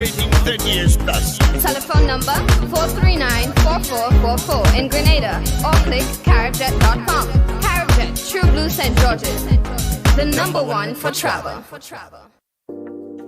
10 years plus. Telephone number 439-4444 in Grenada or click caribjet.com. Caribjet, True Blue St. George's, the number one for travel.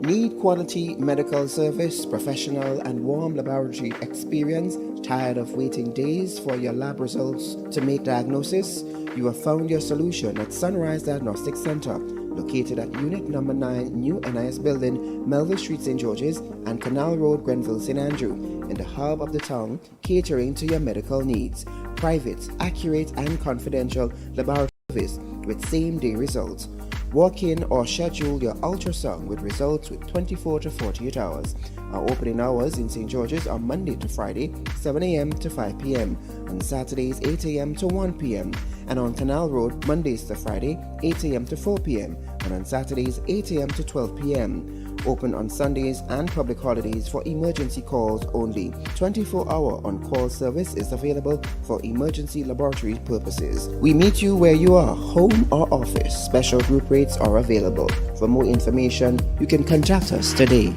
Need quality medical service, professional and warm laboratory experience? Tired of waiting days for your lab results to make diagnosis? You have found your solution at Sunrise Diagnostic Center, located at Unit Number 9, New NIS Building, Melville Street, St. George's, and Canal Road, Grenville, St. Andrew, in the hub of the town, catering to your medical needs. Private, accurate, and confidential laboratory service with same-day results. Walk in or schedule your ultrasound with results with 24 to 48 hours. Our opening hours in St. George's are Monday to Friday, 7 a.m. to 5 p.m. On Saturdays, 8 a.m. to 1 p.m. And on Canal Road, Mondays to Friday, 8 a.m. to 4 p.m. And on Saturdays, 8 a.m. to 12 p.m. Open on Sundays and public holidays for emergency calls only. 24-hour on-call service is available for emergency laboratory purposes. We meet you where you are, home or office. Special group rates are available. For more information, you can contact us today.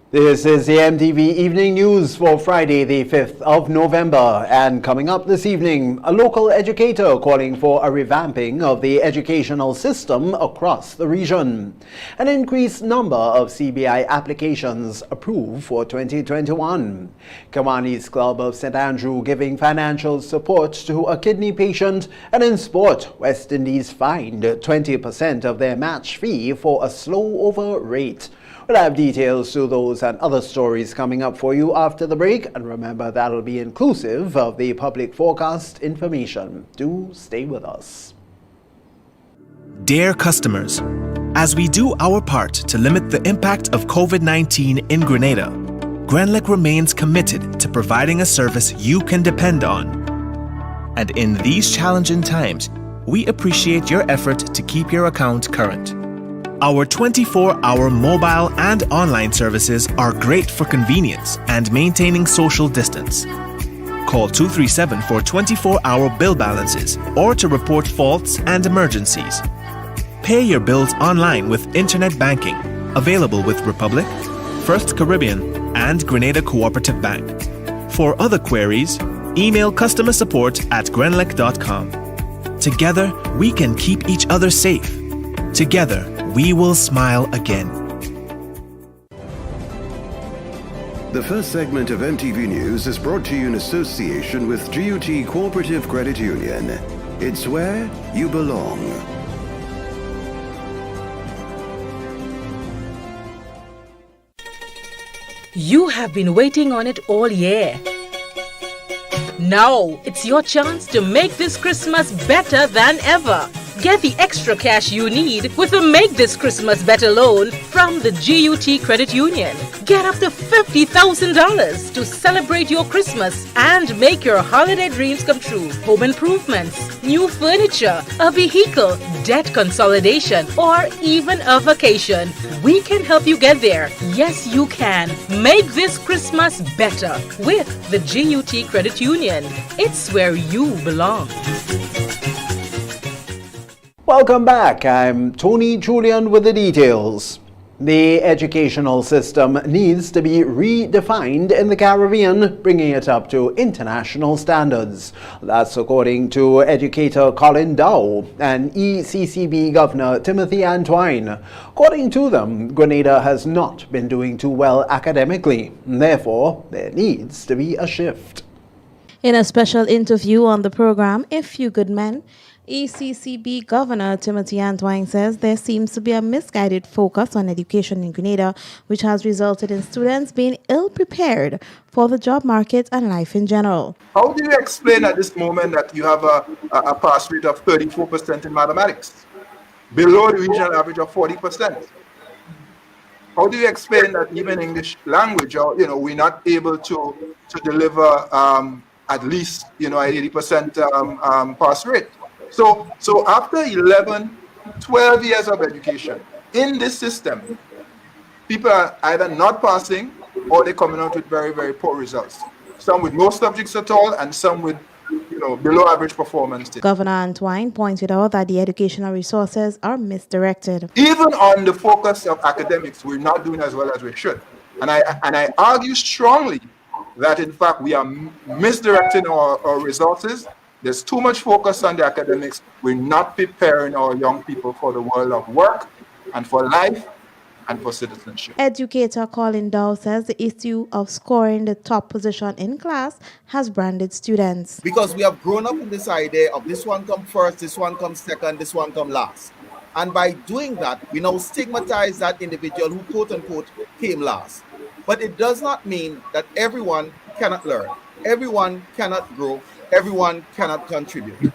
This is the MTV Evening News for Friday, the 5th of November. And coming up this evening, a local educator calling for a revamping of the educational system across the region. An increased number of CBI applications approved for 2021. Kiwani's Club of St. Andrew giving financial support to a kidney patient. And in sport, West Indies fined 20% of their match fee for a slow over rate. We'll have details to those and other stories coming up for you after the break. And remember, that'll be inclusive of the public forecast information. Do stay with us. Dear customers, as we do our part to limit the impact of COVID-19 in Grenada, Grenlec remains committed to providing a service you can depend on. And in these challenging times, we appreciate your effort to keep your account current. Our 24-hour mobile and online services are great for convenience and maintaining social distance. Call 237 for 24-hour bill balances or to report faults and emergencies. Pay your bills online with internet banking, available with Republic, First Caribbean, and Grenada Cooperative Bank. For other queries, email customer support at grenlec.com. Together, we can keep each other safe. Together, we will smile again. The first segment of MTV News is brought to you in association with GUT Cooperative Credit Union. It's where you belong. You have been waiting on it all year. Now, it's your chance to make this Christmas better than ever. Get the extra cash you need with a Make This Christmas Better loan from the GUT Credit Union. Get up to $50,000 to celebrate your Christmas and make your holiday dreams come true. Home improvements, new furniture, a vehicle, debt consolidation, or even a vacation. We can help you get there. Yes, you can. Make this Christmas better with the GUT Credit Union. It's where you belong. Welcome back. I'm Tony Julian with the details. The educational system needs to be redefined in the Caribbean, bringing it up to international standards. That's according to educator Colin Dow and ECCB Governor Timothy Antwine. According to them, Grenada has not been doing too well academically. Therefore, there needs to be a shift. In a special interview on the program, A Few Good Men, ECCB Governor Timothy Antwine says there seems to be a misguided focus on education in Grenada, which has resulted in students being ill-prepared for the job market and life in general. How do you explain at this moment that you have a pass rate of 34% in mathematics, below the regional average of 40%? How do you explain that even English language, we're not able to deliver at least an 80% pass rate? So after 11, 12 years of education in this system, people are either not passing or they're coming out with very, very poor results. Some with no subjects at all and some with below average performance. Governor Antwine pointed out that the educational resources are misdirected. Even on the focus of academics, we're not doing as well as we should. And I argue strongly that in fact we are misdirecting our resources. There's too much focus on the academics. We're not preparing our young people for the world of work and for life and for citizenship. Educator Colin Dow says the issue of scoring the top position in class has branded students. Because we have grown up in this idea of this one come first, this one comes second, this one come last. And by doing that, we now stigmatize that individual who quote unquote came last. But it does not mean that everyone cannot learn, everyone cannot grow, everyone cannot contribute.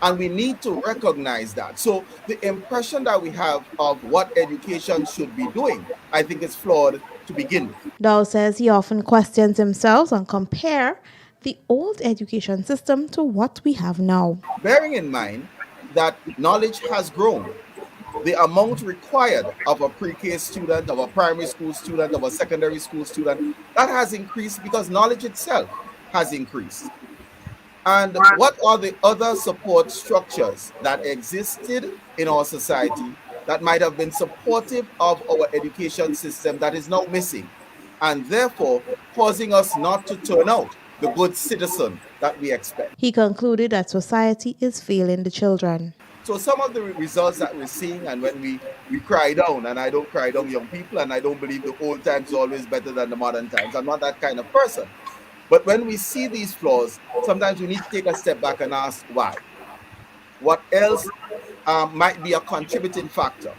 And we need to recognize that. So the impression that we have of what education should be doing, I think is flawed to begin with. Dow says he often questions himself and compare the old education system to what we have now. Bearing in mind that knowledge has grown, the amount required of a pre-K student, of a primary school student, of a secondary school student, that has increased because knowledge itself has increased. And what are the other support structures that existed in our society that might have been supportive of our education system that is now missing, and therefore causing us not to turn out the good citizen that we expect? He concluded that society is failing the children. So some of the results that we're seeing, and when we cry down, and I don't cry down young people, and I don't believe the old times are always better than the modern times. I'm not that kind of person. But when we see these flaws, sometimes we need to take a step back and ask why. What else might be a contributing factor?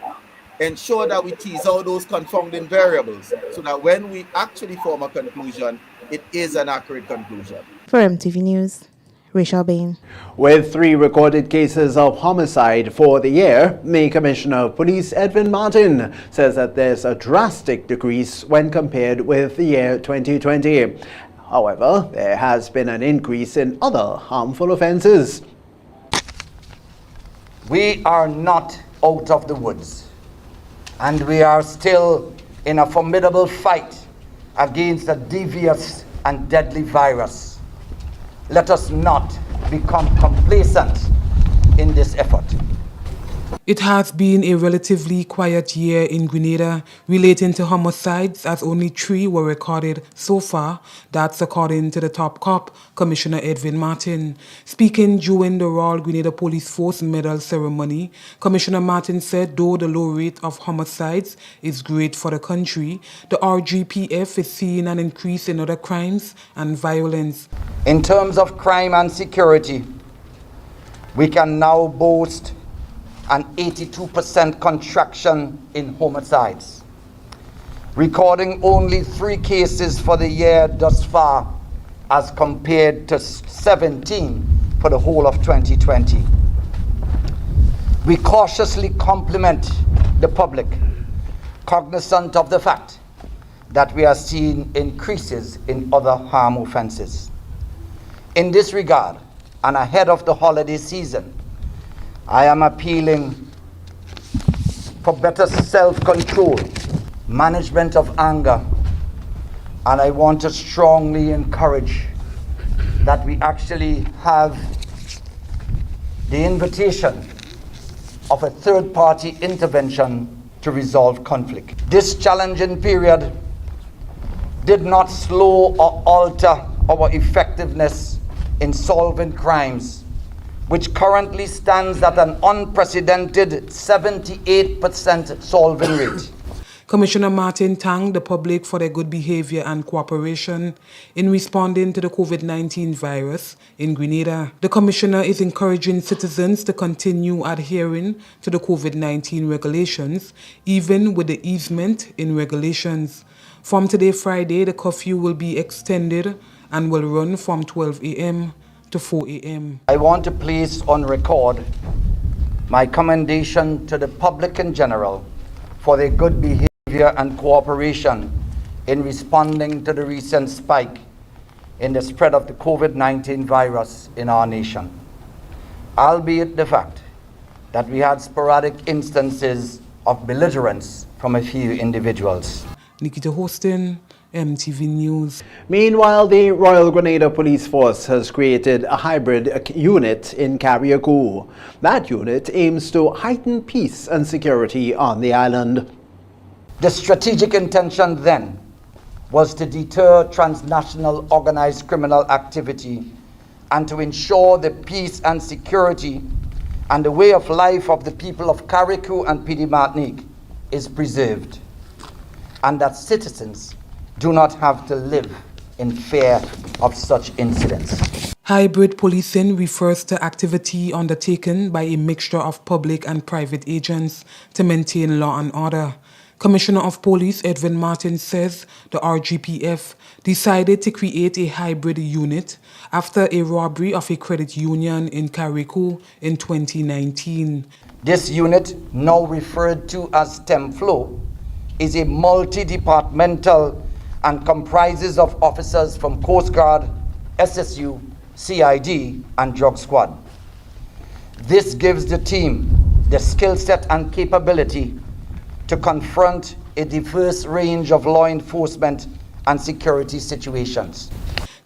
Ensure that we tease out those confounding variables so that when we actually form a conclusion, it is an accurate conclusion. For MTV News, Rachel Bain. With 3 recorded cases of homicide for the year, Mayor Commissioner of Police Edwin Martin says that there's a drastic decrease when compared with the year 2020. However, there has been an increase in other harmful offences. We are not out of the woods, and we are still in a formidable fight against a devious and deadly virus. Let us not become complacent in this effort. It has been a relatively quiet year in Grenada relating to homicides, as only 3 were recorded so far. That's according to the top cop, Commissioner Edwin Martin. Speaking during the Royal Grenada Police Force Medal ceremony, Commissioner Martin said though the low rate of homicides is great for the country, the RGPF is seeing an increase in other crimes and violence. In terms of crime and security, we can now boast an 82% contraction in homicides, recording only 3 cases for the year thus far as compared to 17 for the whole of 2020. We cautiously compliment the public, cognizant of the fact that we are seeing increases in other harm offenses. In this regard, and ahead of the holiday season, I am appealing for better self-control, management of anger, and I want to strongly encourage that we actually have the invitation of a third-party intervention to resolve conflict. This challenging period did not slow or alter our effectiveness in solving crimes, which currently stands at an unprecedented 78% solving rate. Commissioner Martin thanked the public for their good behavior and cooperation in responding to the COVID-19 virus in Grenada. The Commissioner is encouraging citizens to continue adhering to the COVID-19 regulations, even with the easement in regulations. From today, Friday, the curfew will be extended and will run from 12 a.m. to 4 a.m. I want to place on record my commendation to the public in general for their good behavior and cooperation in responding to the recent spike in the spread of the COVID-19 virus in our nation, albeit the fact that we had sporadic instances of belligerence from a few individuals. Nikita Hostin, MTV News. Meanwhile, the Royal Grenada Police Force has created a hybrid unit in Carriacou. That unit aims to heighten peace and security on the island. The strategic intention then was to deter transnational organized criminal activity and to ensure the peace and security and the way of life of the people of Carriacou and Petite Martinique is preserved, and that citizens do not have to live in fear of such incidents. Hybrid policing refers to activity undertaken by a mixture of public and private agents to maintain law and order. Commissioner of Police Edwin Martin says the RGPF decided to create a hybrid unit after a robbery of a credit union in Carriacou in 2019. This unit, now referred to as STEMFLO, is a multi-departmental and comprises of officers from Coast Guard, SSU, CID, and Drug Squad. This gives the team the skill set and capability to confront a diverse range of law enforcement and security situations.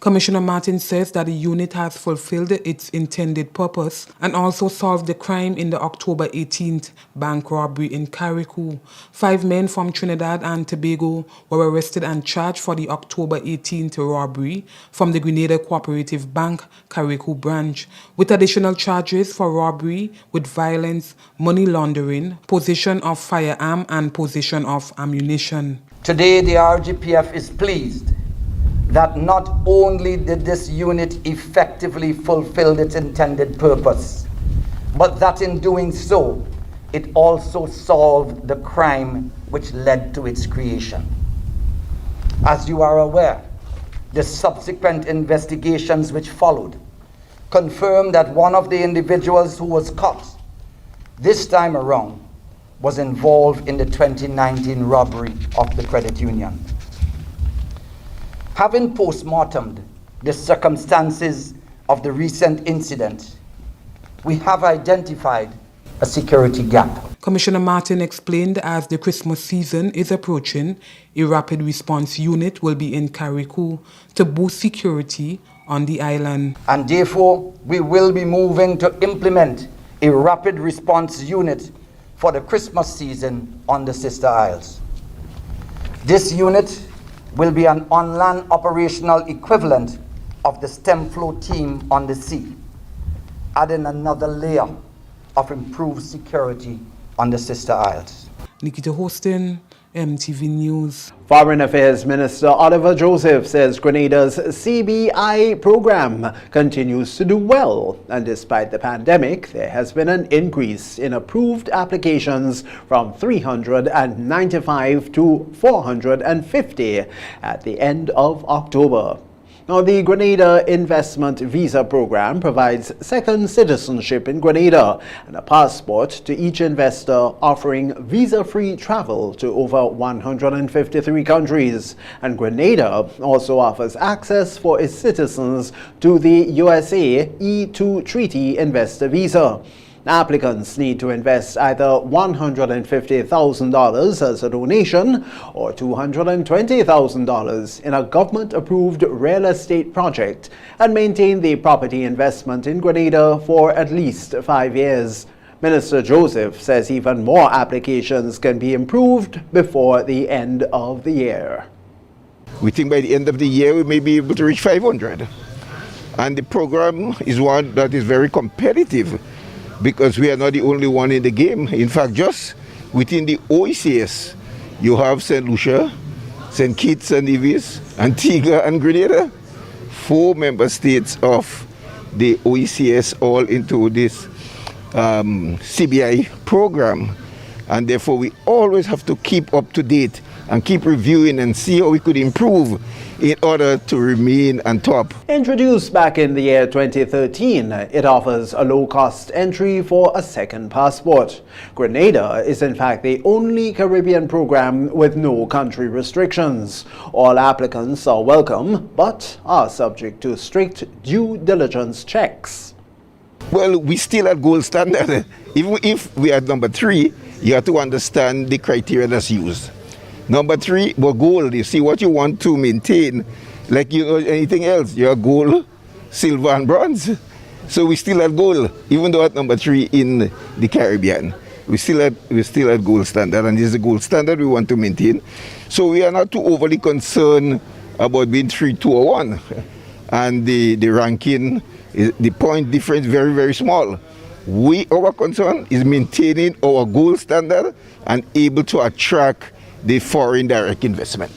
Commissioner Martin says that the unit has fulfilled its intended purpose and also solved the crime in the October 18th bank robbery in Carriacou. 5 men from Trinidad and Tobago were arrested and charged for the October 18th robbery from the Grenada Cooperative Bank, Carriacou branch, with additional charges for robbery with violence, money laundering, possession of firearm and possession of ammunition. Today, the RGPF is pleased that not only did this unit effectively fulfill its intended purpose, but that in doing so, it also solved the crime which led to its creation. As you are aware, the subsequent investigations which followed confirmed that one of the individuals who was caught this time around was involved in the 2019 robbery of the credit union. Having post-mortemed the circumstances of the recent incident, we have identified a security gap. Commissioner Martin explained as the Christmas season is approaching, a rapid response unit will be in Carriacou to boost security on the island. And therefore, we will be moving to implement a rapid response unit for the Christmas season on the Sister Isles. This unit will be an on-land operational equivalent of the STEMFLO team on the sea, adding another layer of improved security on the Sister Isles. Nikita Hostin, MTV News. Foreign Affairs Minister Oliver Joseph says Grenada's CBI program continues to do well, and despite the pandemic, there has been an increase in approved applications from 395 to 450 at the end of October. Now, the Grenada Investment Visa Program provides second citizenship in Grenada and a passport to each investor, offering visa-free travel to over 153 countries. And Grenada also offers access for its citizens to the USA E2 Treaty Investor Visa. Applicants need to invest either $150,000 as a donation or $220,000 in a government-approved real estate project and maintain the property investment in Grenada for at least 5 years. Minister Joseph says even more applications can be improved before the end of the year. We think by the end of the year we may be able to reach 500. And the program is one that is very competitive because we are not the only one in the game. In fact, just within the OECS, you have St. Lucia, St. Kitts and Nevis, Antigua and Grenada, 4 member states of the OECS all into this CBI program. And therefore we always have to keep up to date and keep reviewing and see how we could improve in order to remain on top. Introduced back in the year 2013, it offers a low-cost entry for a second passport. Grenada is in fact the only Caribbean program with no country restrictions. All applicants are welcome, but are subject to strict due diligence checks. Well, we still at gold standard. Even if we are number 3, you have to understand the criteria that's used. Number 3, but gold, you see what you want to maintain. Like anything else, you have gold, silver and bronze. So we still at gold, even though at number 3 in the Caribbean. We're still at gold standard, and this is the gold standard we want to maintain. So we are not too overly concerned about being 3, 2 or 1. And the ranking, the point difference very, very small. Our concern is maintaining our gold standard and able to attract the foreign direct investment.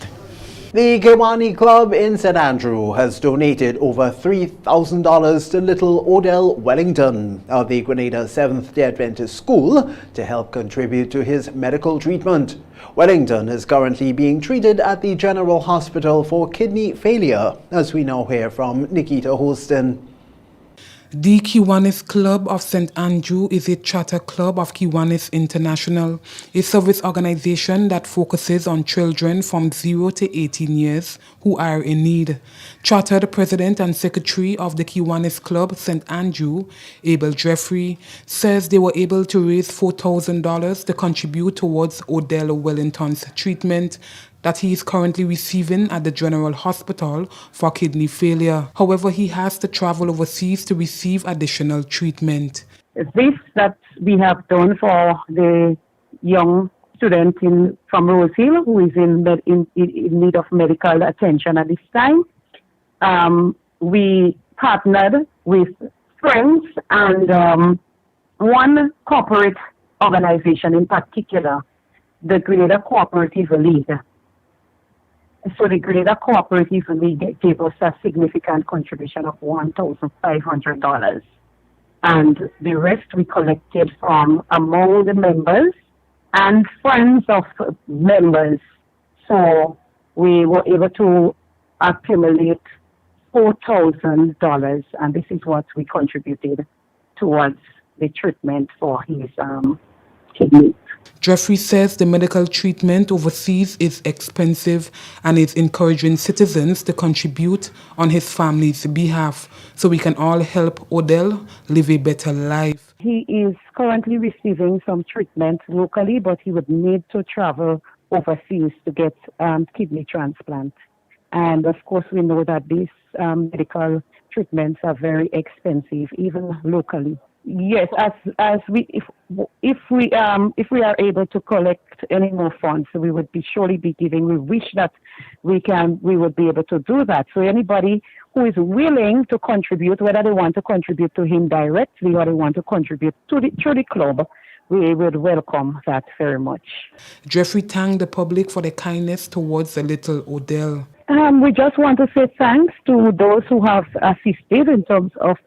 The Kiwani Club in St. Andrew has donated over $3,000 to little Odell Wellington of the Grenada Seventh-day Adventist School to help contribute to his medical treatment. Wellington is currently being treated at the General Hospital for kidney failure, as we now hear from Nikita Holston. The Kiwanis Club of St. Andrew is a charter club of Kiwanis International, a service organization that focuses on children from 0 to 18 years who are in need. Chartered President and Secretary of the Kiwanis Club St. Andrew, Abel Jeffrey, says they were able to raise $4,000 to contribute towards Odell Wellington's treatment that he is currently receiving at the General Hospital for kidney failure. However, he has to travel overseas to receive additional treatment. This that we have done for the young student from Rose Hill who is in need of medical attention at this time. We partnered with friends and one corporate organization in particular, the Grenada Cooperative League. So the Grenada Cooperative League gave us a significant contribution of $1,500. And the rest we collected from among the members and friends of members. So we were able to accumulate $4,000, and this is what we contributed towards the treatment for his kidney. Jeffrey says the medical treatment overseas is expensive and is encouraging citizens to contribute on his family's behalf so we can all help Odell live a better life. He is currently receiving some treatment locally, but he would need to travel overseas to get kidney transplant. And of course, we know that these medical treatments are very expensive, even locally. Yes, if we are able to collect any more funds, we would surely be giving. We wish that we would be able to do that. So anybody who is willing to contribute, whether they want to contribute to him directly or they want to contribute through the club, we would welcome that very much. Jeffrey thanked the public for their kindness towards the little Odell. We just want to say thanks to those who have assisted in terms of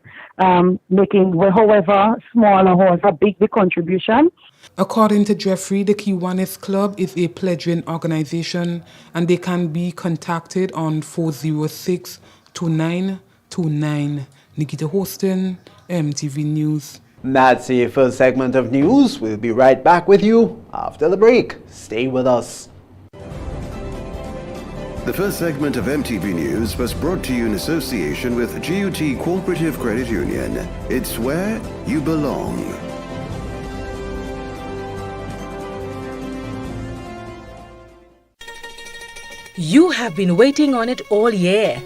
making, however small or however big the contribution. According to Jeffrey, the Kiwanis Club is a pledging organization and they can be contacted on 406-2929. Nikita Holston, MTV News. That's the first segment of news. We'll be right back with you after the break. Stay with us. The first segment of MTV News was brought to you in association with GUT Cooperative Credit Union. It's where you belong. You have been waiting on it all year.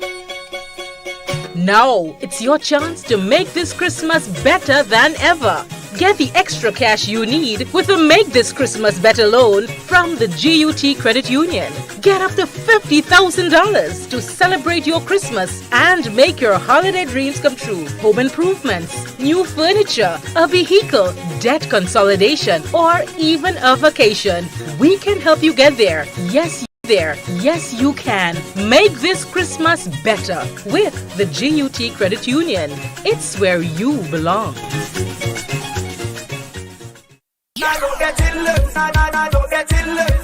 Now it's your chance to make this Christmas better than ever. Get the extra cash you need with a Make This Christmas Better loan from the GUT Credit Union. Get up to $50,000 to celebrate your Christmas and make your holiday dreams come true. Home improvements, new furniture, a vehicle, debt consolidation, or even a vacation. We can help you get there. Yes, you can. Make this Christmas better with the GUT Credit Union. It's where you belong.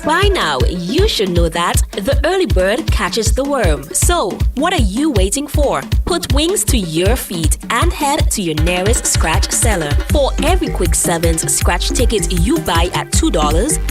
By now, you should know that the early bird catches the worm. So, what are you waiting for? Put wings to your feet and head to your nearest scratch seller. For every Quick 7's scratch ticket you buy at $2,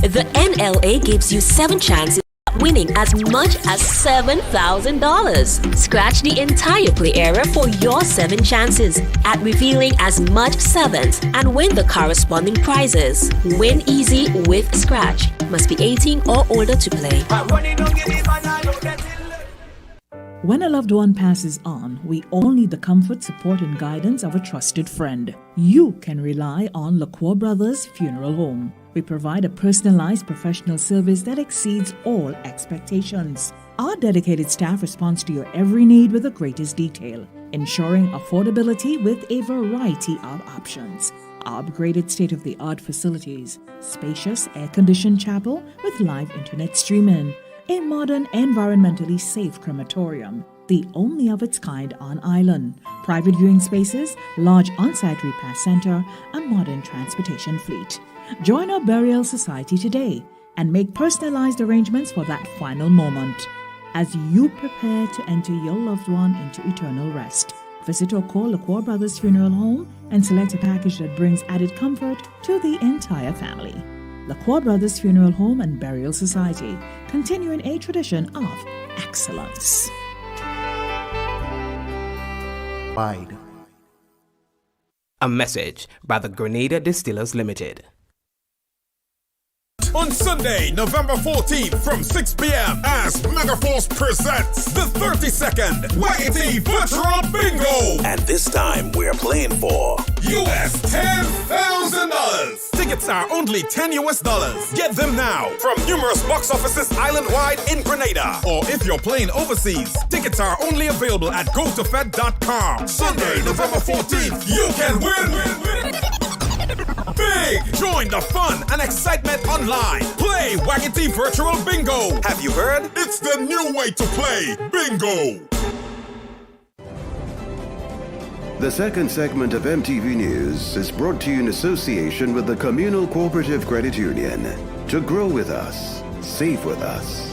the NLA gives you 7 chances at winning as much as $7,000. Scratch the entire play area for your 7 chances at revealing as much 7s and win the corresponding prizes. Win easy with Scratch. Must be 18 or older to play. When a loved one passes on, we all need the comfort, support, and guidance of a trusted friend. You can rely on LaCour Brothers Funeral Home. We provide a personalized professional service that exceeds all expectations. Our dedicated staff responds to your every need with the greatest detail, ensuring affordability with a variety of options. Our upgraded state-of-the-art facilities, spacious air-conditioned chapel with live internet streaming, a modern, environmentally safe crematorium, the only of its kind on island, private viewing spaces, large on-site repast center, a modern transportation fleet. Join our burial society today and make personalized arrangements for that final moment. As you prepare to enter your loved one into eternal rest, visit or call LaCour Brothers Funeral Home and select a package that brings added comfort to the entire family. LaCour Brothers Funeral Home and Burial Society, continuing a tradition of excellence. Wide. A message by the Grenada Distillers Limited. On Sunday, November 14th from 6 p.m. as Megaforce presents the 32nd Waggity Virtual Bingo. And this time we're playing for US $10,000. Tickets are only $10 US. Get them now from numerous box offices island-wide in Grenada. Or if you're playing overseas, tickets are only available at gotofed.com. Sunday, November 14th, you can win. Big! Join the fun and excitement online. Play Waggity Virtual Bingo. Have you heard? It's the new way to play bingo. The second segment of MTV News is brought to you in association with the Communal Cooperative Credit Union. To grow with us, save with us.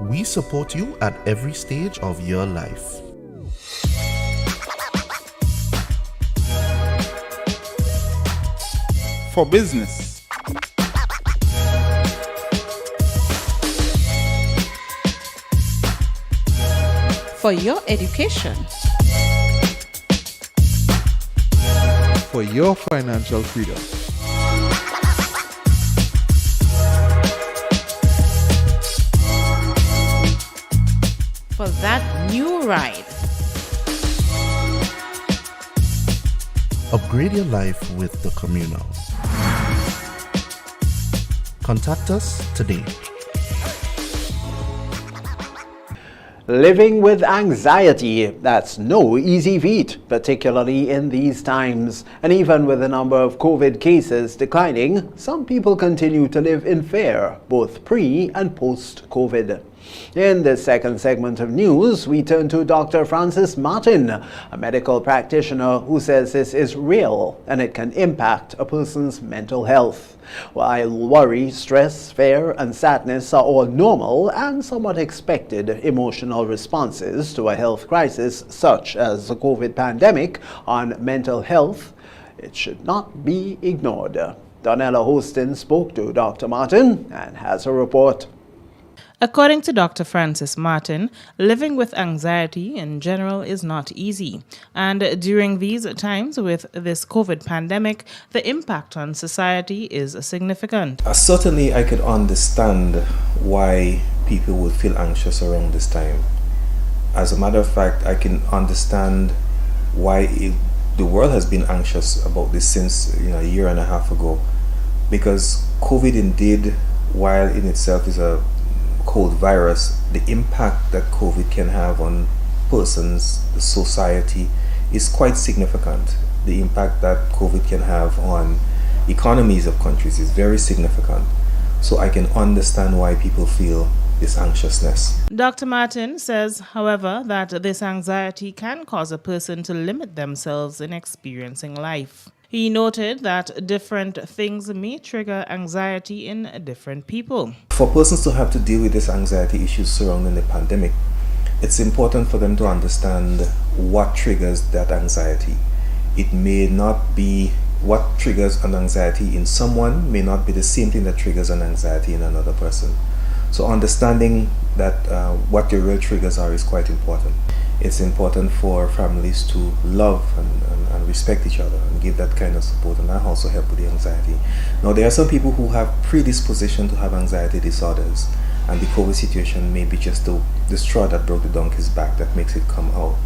We support you at every stage of your life. For business, for your education, for your financial freedom, for that new ride. Upgrade your life with the Communal. Contact us today. Living with anxiety, that's no easy feat, particularly in these times. And even with the number of COVID cases declining, some people continue to live in fear, both pre- and post-COVID. In this second segment of news, we turn to Dr. Francis Martin, a medical practitioner who says this is real and it can impact a person's mental health. While worry, stress, fear, and sadness are all normal and somewhat expected emotional responses to a health crisis such as the COVID pandemic on mental health, it should not be ignored. Donella Hostin spoke to Dr. Martin and has a report. According to Dr. Francis Martin, living with anxiety in general is not easy. And during these times with this COVID pandemic, the impact on society is significant. Certainly, I could understand why people would feel anxious around this time. As a matter of fact, I can understand why the world has been anxious about this since a year and a half ago, because COVID indeed, while in itself is a cold virus, the impact that COVID can have on persons, the society, is quite significant. The impact that COVID can have on economies of countries is very significant. So I can understand why people feel this anxiousness. Dr. Martin says, however, that this anxiety can cause a person to limit themselves in experiencing life. He noted that different things may trigger anxiety in different people. For persons to have to deal with this anxiety issues surrounding the pandemic, it's important for them to understand what triggers that anxiety. It may not be what triggers an anxiety in someone may not be the same thing that triggers an anxiety in another person. So understanding that what your real triggers are is quite important. It's important for families to love and respect each other and give that kind of support, and that also help with the anxiety. Now, there are some people who have predisposition to have anxiety disorders, and the COVID situation may be just the straw that broke the donkey's back that makes it come out.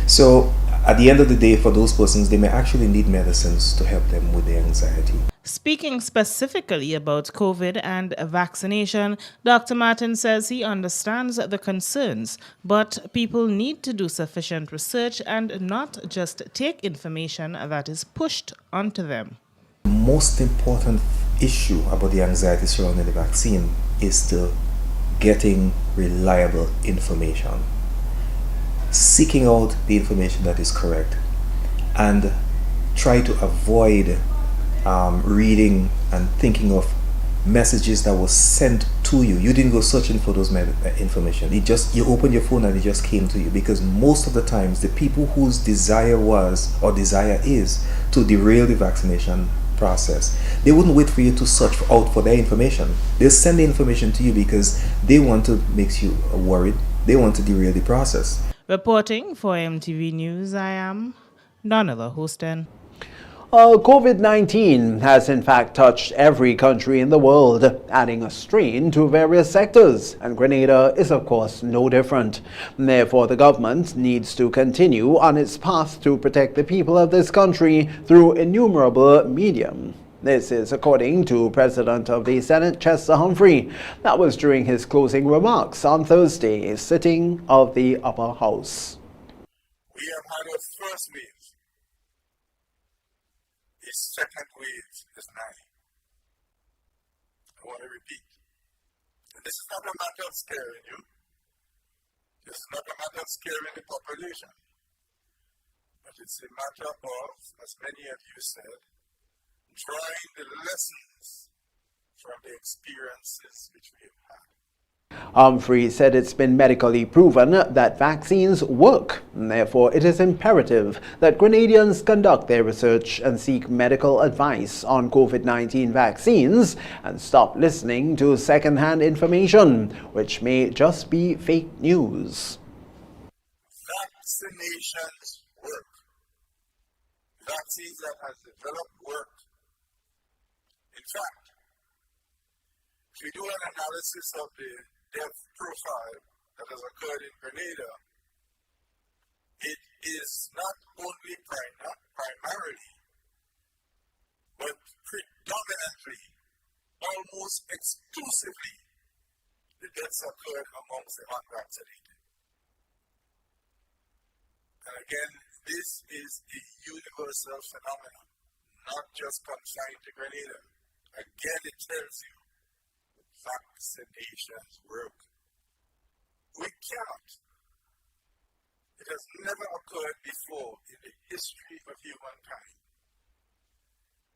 So at the end of the day, for those persons, they may actually need medicines to help them with their anxiety. Speaking specifically about COVID and vaccination, Dr. Martin says he understands the concerns, but people need to do sufficient research and not just take information that is pushed onto them. The most important issue about the anxiety surrounding the vaccine is to getting reliable information, seeking out the information that is correct, and try to avoid reading and thinking of messages that was sent to you. You didn't go searching for those information. You opened your phone and it just came to you, because most of the times the people whose desire was or desire is to derail the vaccination process, they wouldn't wait for you to search out for their information. They'll send the information to you because they want to make you worried. They want to derail the process. Reporting for MTV News, I am Donella Houston. COVID-19 has in fact touched every country in the world, adding a strain to various sectors, and Grenada is of course no different. Therefore, the government needs to continue on its path to protect the people of this country through innumerable medium. This is according to President of the Senate, Chester Humphrey. That was during his closing remarks on Thursday, sitting of the Upper House. We have had a first wave. A second wave is nigh. I want to repeat. And this is not a matter of scaring you. This is not a matter of scaring the population. But it's a matter of, as many of you said, drawing the lessons from the experiences which we have had. Humphrey said it's been medically proven that vaccines work. Therefore, it is imperative that Grenadians conduct their research and seek medical advice on COVID-19 vaccines and stop listening to second-hand information, which may just be fake news. Vaccinations work. Vaccines that have developed work. In fact, if we do an analysis of the death profile that has occurred in Grenada, it is not only primarily, but predominantly, almost exclusively, the deaths occurred amongst the unvaccinated. And again, this is a universal phenomenon, not just confined to Grenada. Again, it tells you vaccinations work. We cannot. It has never occurred before in the history of humankind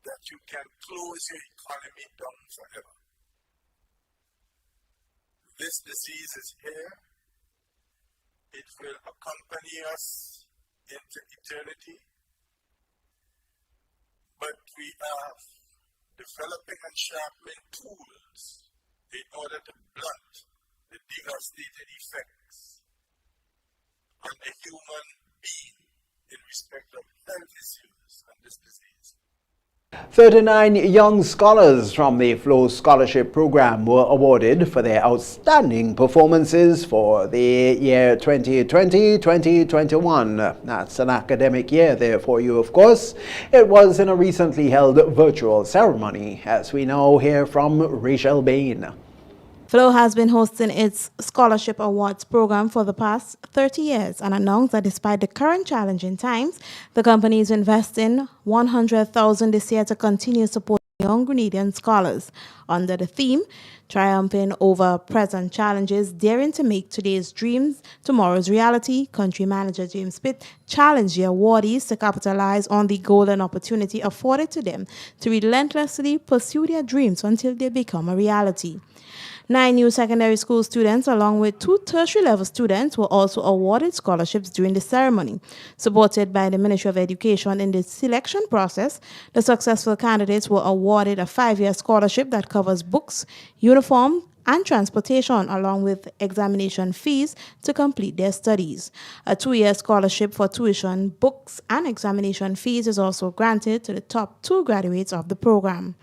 that you can close your economy down forever. This disease is here. It will accompany us into eternity. But we are developing and sharpening tools in order to blunt the devastating effects on the human being in respect of health issues and this disease. 39 young scholars from the Flow Scholarship Program were awarded for their outstanding performances for the year 2020-2021. That's an academic year there for you, of course. It was in a recently held virtual ceremony, as we now hear from Rachel Bain. Flow has been hosting its Scholarship Awards program for the past 30 years and announced that despite the current challenging times, the company is investing $100,000 this year to continue supporting young Grenadian scholars under the theme, Triumphing Over Present Challenges, Daring to Make Today's Dreams Tomorrow's Reality. Country Manager James Pitt challenged the awardees to capitalize on the golden opportunity afforded to them to relentlessly pursue their dreams until they become a reality. 9 new secondary school students, along with 2 tertiary-level students, were also awarded scholarships during the ceremony. Supported by the Ministry of Education in the selection process, the successful candidates were awarded a 5-year scholarship that covers books, uniform, and transportation, along with examination fees to complete their studies. A 2-year scholarship for tuition, books, and examination fees is also granted to the top 2 graduates of the program.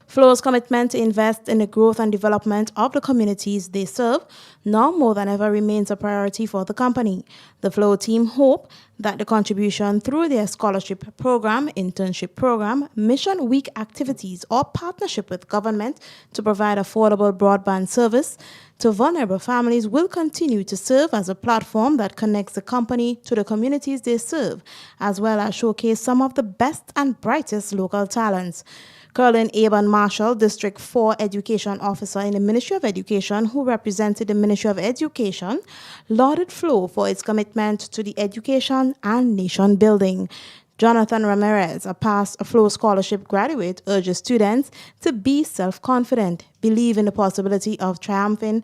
Flow's commitment to invest in the growth and development of the communities they serve now more than ever remains a priority for the company. The Flow team hope that the contribution through their scholarship program, internship program, mission week activities, or partnership with government to provide affordable broadband service to vulnerable families will continue to serve as a platform that connects the company to the communities they serve, as well as showcase some of the best and brightest local talents. Colin Aban Marshall, District 4 Education Officer in the Ministry of Education, who represented the Ministry of Education, lauded Flow for its commitment to the education and nation building. Jonathan Ramirez, a past Flow Scholarship graduate, urges students to be self-confident, believe in the possibility of triumphing,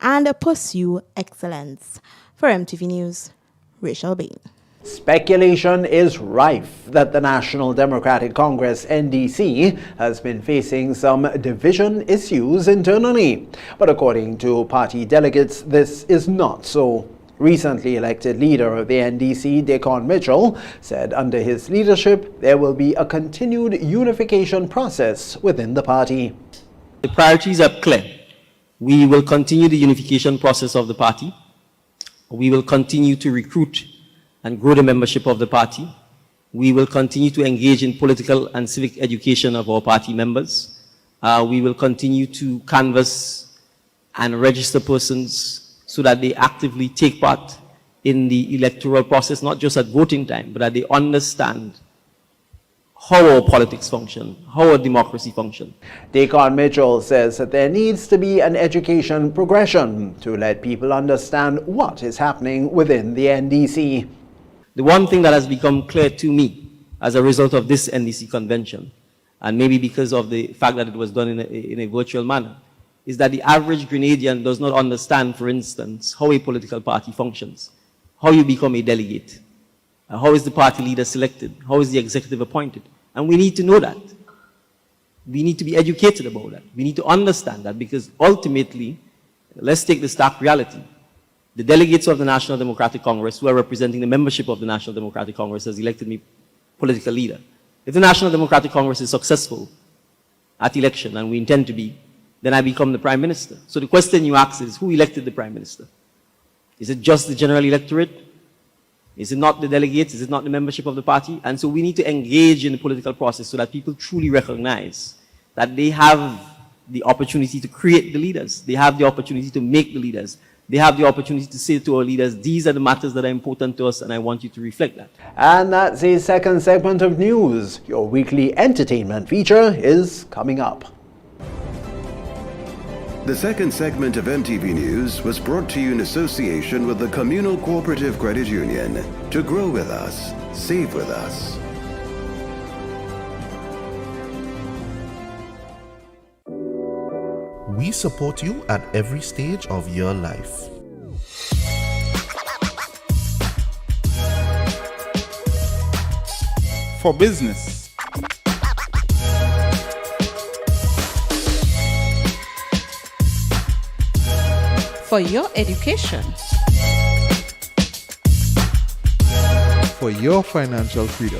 and pursue excellence. For MTV News, Rachel Bain. Speculation is rife that the National Democratic Congress, NDC, has been facing some division issues internally. But according to party delegates, this is not so. Recently elected leader of the NDC, Decon Mitchell, said under his leadership there will be a continued unification process within the party. The priorities are clear. We will continue the unification process of the party. We will continue to recruit and grow the membership of the party. We will continue to engage in political and civic education of our party members. We will continue to canvass and register persons so that they actively take part in the electoral process, not just at voting time, but that they understand how our politics function, how our democracy function. Decon Mitchell says that there needs to be an education progression to let people understand what is happening within the NDC. The one thing that has become clear to me as a result of this NDC convention, and maybe because of the fact that it was done in a virtual manner, is that the average Grenadian does not understand, for instance, how a political party functions, how you become a delegate, how is the party leader selected, how is the executive appointed. And we need to know that. We need to be educated about that. We need to understand that, because ultimately, let's take the stark reality. The delegates of the National Democratic Congress, who are representing the membership of the National Democratic Congress, has elected me political leader. If the National Democratic Congress is successful at election, and we intend to be, then I become the Prime Minister. So the question you ask is, who elected the Prime Minister? Is it just the general electorate? Is it not the delegates? Is it not the membership of the party? And so we need to engage in the political process so that people truly recognize that they have the opportunity to create the leaders. They have the opportunity to make the leaders. They have the opportunity to say to our leaders, these are the matters that are important to us, and I want you to reflect that. And that's the second segment of news. Your weekly entertainment feature is coming up. The second segment of MTV News was brought to you in association with the Communal Cooperative Credit Union. To grow with us, save with us. We support you at every stage of your life. For business, For your education, for your financial freedom.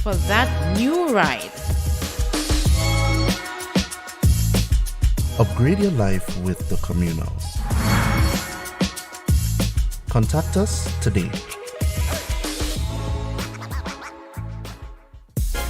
for that new ride. Upgrade your life with the Communals. Contact us today.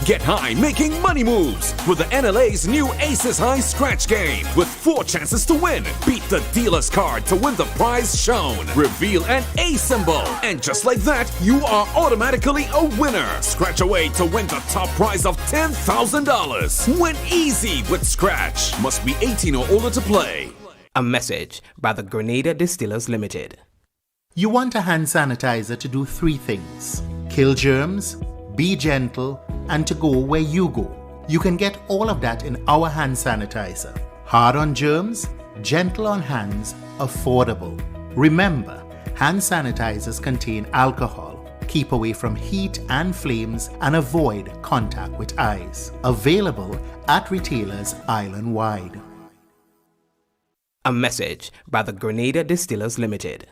Get high making money moves with the NLA's new Aces High Scratch game with 4 chances to win. Beat the dealer's card to win the prize shown. Reveal an A symbol. And just like that, you are automatically a winner. Scratch away to win the top prize of $10,000. Win easy with Scratch. Must be 18 or older to play. A message by the Grenada Distillers Limited. You want a hand sanitizer to do 3 things: kill germs, be gentle, and to go where you go. You can get all of that in our hand sanitizer. Hard on germs, gentle on hands, affordable. Remember, hand sanitizers contain alcohol. Keep away from heat and flames and avoid contact with eyes. Available at retailers island-wide. A message by the Grenada Distillers Limited.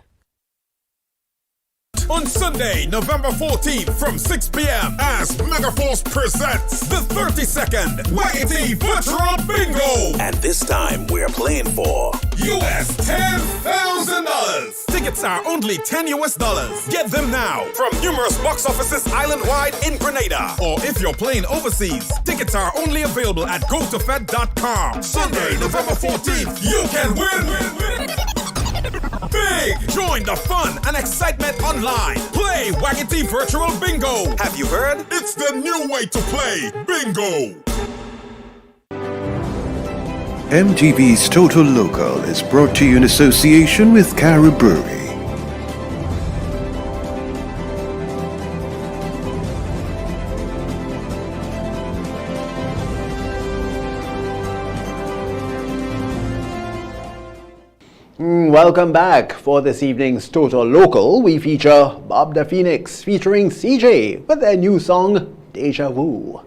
On Sunday, November 14th from 6 p.m. as Megaforce presents the 32nd Waggity Virtual Bingo. And this time we're playing for US $10,000. Tickets are only $10. Get them now from numerous box offices island-wide in Grenada. Or if you're playing overseas, tickets are only available at gotofed.com. Sunday, November 14th, you can win big! Join the fun and excitement online. Play Waggity Virtual Bingo. Have you heard? It's the new way to play bingo. MTV's Total Local is brought to you in association with Cara Brewery. Welcome back. For this evening's Total Local, we feature Bob the Phoenix featuring CJ with their new song, Deja Vu.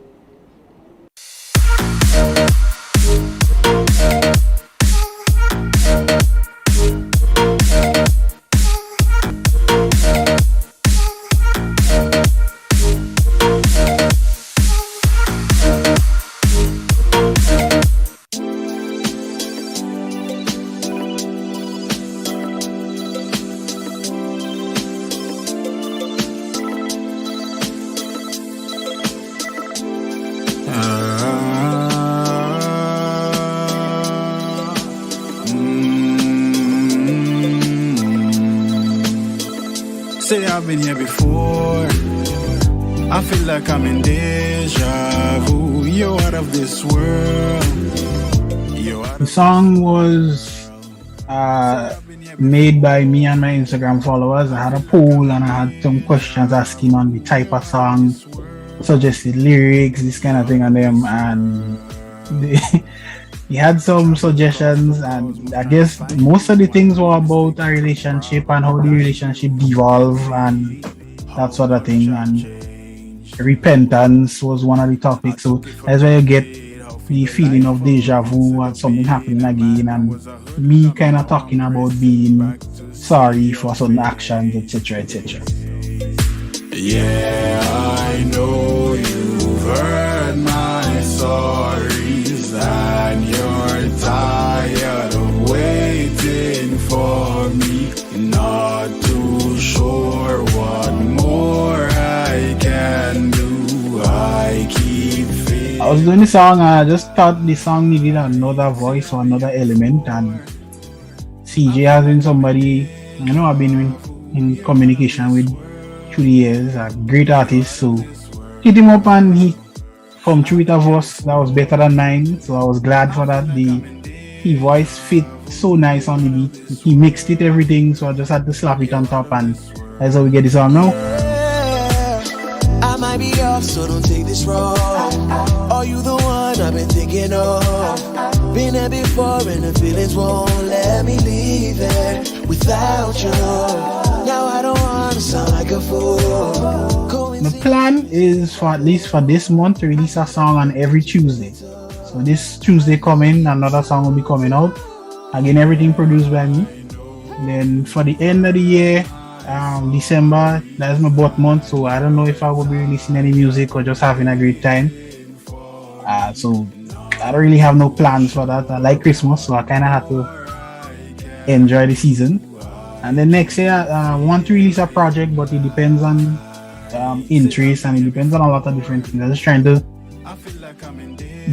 Say I've been here before. I feel like I'm in deja vu. You're out of this world. The song was made by me and my Instagram followers. I had a poll and I had some questions asking on the type of song, suggested lyrics, this kind of thing on them, and he had some suggestions, and I guess most of the things were about a relationship and how the relationship devolve and that sort of thing, and repentance was one of the topics. So that's where you get the feeling of deja vu and something happening again, and me kind of talking about being sorry for some actions, etc., etc. Yeah, I know you've heard my stories and you're tired of waiting for me. Not too sure what more I can do. I keep feeling. I was doing the song and I just thought the song needed another voice or another element, and CJ has been somebody, you know, I've been in communication with through the years, a great artist, so hit him up and he come through with a voice that was better than mine, so I was glad for that. His voice fit so nice on the beat, he mixed it everything, so I just had to slap it on top, and that's how we get this song now. I might be off, so don't take this wrong. Are you the one I've been thinking of? Been there before and the feelings won't let me leave it without you. Now I don't want to sound like a fool. The plan is for at least for this month to release a song on every Tuesday. So this Tuesday coming, another song will be coming out. Again, everything produced by me. Then for the end of the year, December, that's my birth month, so I don't know if I will be releasing any music or just having a great time. So I don't really have no plans for that. I like Christmas, so I kind of have to enjoy the season. And then next year, I want to release a project, but it depends on interest and it depends on a lot of different things. I'm just trying to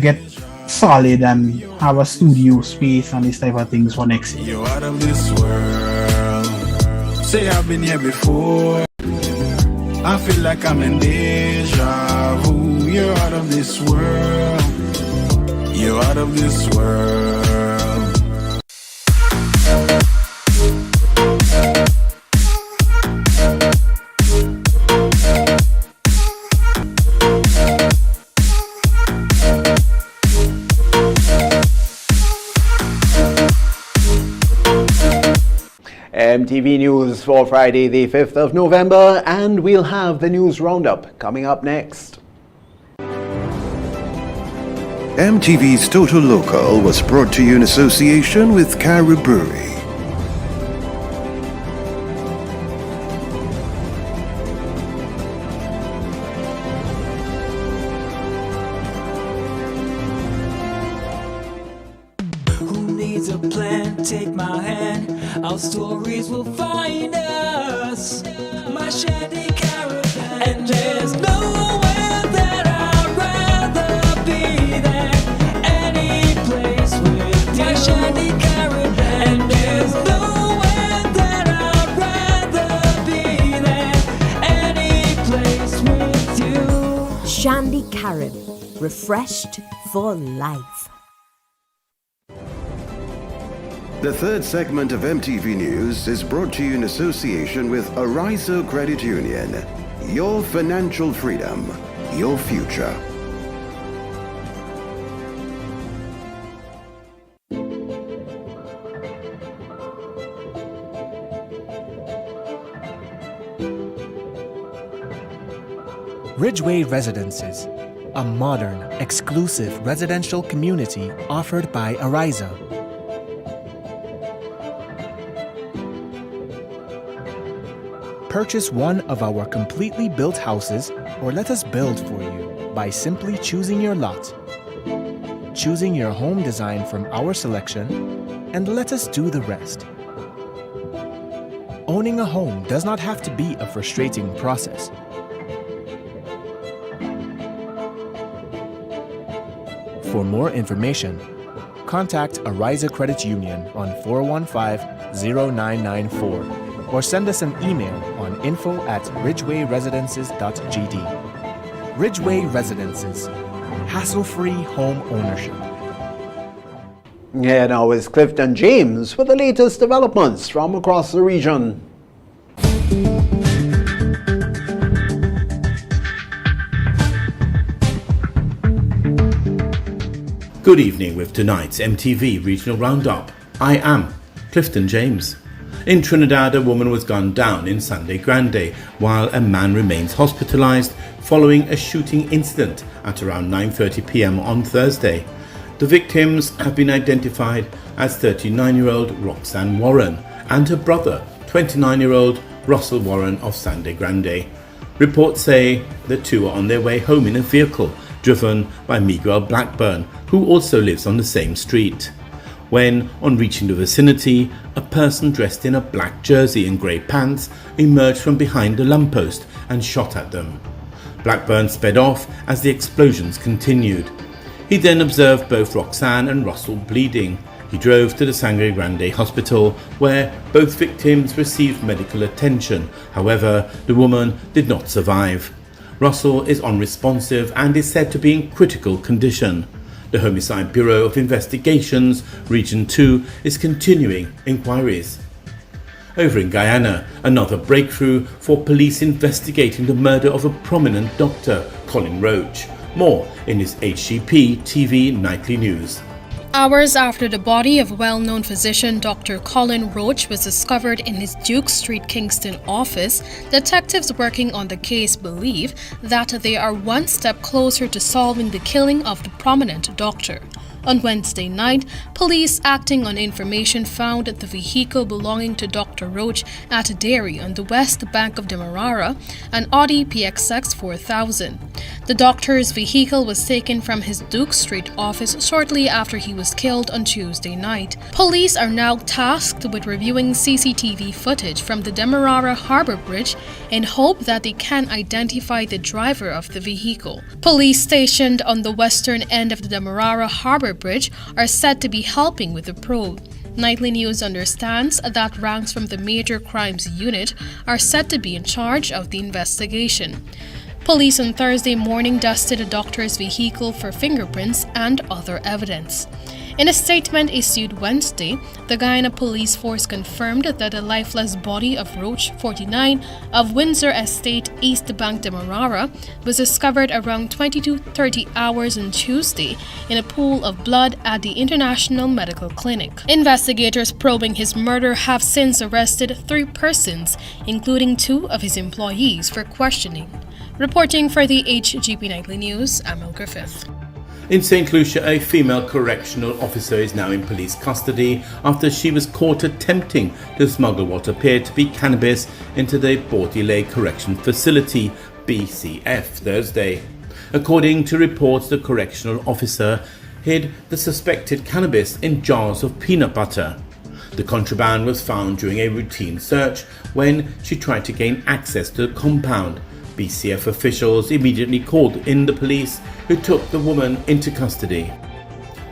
get solid and have a studio space and this type of things for next year. You're out of this world. Say I've been here before. I feel like I'm in deja vu. You're out of this world. You're out of this world. MTV News for Friday the 5th of November, and we'll have the news roundup coming up next. MTV's Total Local was brought to you in association with Caribbery. Who needs a plan? Take my hand. Our stories will find us. My shanty caravan. And there's nowhere that I'd rather be than any place with you. My shanty caravan. And there's nowhere that I'd rather be than any place with you. Shandy Carib, refreshed for life. The third segment of MTV News is brought to you in association with Arizo Credit Union. Your financial freedom, your future. Ridgeway Residences, a modern, exclusive residential community offered by Arizo. Purchase one of our completely built houses or let us build for you by simply choosing your lot, choosing your home design from our selection, and let us do the rest. Owning a home does not have to be a frustrating process. For more information, contact Arizo Credit Union on 415-0994 or send us an email on info@ridgewayresidences.gd. Ridgeway Residences, hassle-free home ownership. Yeah, now is Clifton James with the latest developments from across the region. Good evening with tonight's MTV Regional Roundup. I am Clifton James. In Trinidad, a woman was gunned down in Sangre Grande, while a man remains hospitalized following a shooting incident at around 9:30 p.m. on Thursday. The victims have been identified as 39-year-old Roxanne Warren and her brother, 29-year-old Russell Warren of Sangre Grande. Reports say the two are on their way home in a vehicle driven by Miguel Blackburn, who also lives on the same street. When, on reaching the vicinity, a person dressed in a black jersey and grey pants emerged from behind a lamppost and shot at them. Blackburn sped off as the explosions continued. He then observed both Roxanne and Russell bleeding. He drove to the Sangre Grande hospital, where both victims received medical attention. However, the woman did not survive. Russell is unresponsive and is said to be in critical condition. The Homicide Bureau of Investigations, Region 2, is continuing inquiries. Over in Guyana, another breakthrough for police investigating the murder of a prominent doctor, Colin Roach. More in his HGP TV Nightly News. Hours after the body of well-known physician Dr. Colin Roach was discovered in his Duke Street, Kingston office, detectives working on the case believe that they are one step closer to solving the killing of the prominent doctor. On Wednesday night, police acting on information found the vehicle belonging to Dr. Roach at a dairy on the west bank of Demerara, an Audi PXX 4000. The doctor's vehicle was taken from his Duke Street office shortly after he was killed on Tuesday night. Police are now tasked with reviewing CCTV footage from the Demerara Harbour Bridge in hope that they can identify the driver of the vehicle. Police stationed on the western end of the Demerara Harbour Bridge are said to be helping with the probe. Nightly News understands that ranks from the Major Crimes Unit are said to be in charge of the investigation. Police on Thursday morning dusted a doctor's vehicle for fingerprints and other evidence. In a statement issued Wednesday, the Guyana Police Force confirmed that the lifeless body of Roach, 49, of Windsor Estate, East Bank, Demerara, was discovered around 22:30 hours on Tuesday in a pool of blood at the International Medical Clinic. Investigators probing his murder have since arrested 3 persons, including 2 of his employees, for questioning. Reporting for the HGP Nightly News, Amel Griffith. In St. Lucia, a female correctional officer is now in police custody after she was caught attempting to smuggle what appeared to be cannabis into the Bordelais Correction Facility, BCF, Thursday. According to reports, the correctional officer hid the suspected cannabis in jars of peanut butter. The contraband was found during a routine search when she tried to gain access to the compound. BCF officials immediately called in the police, who took the woman into custody.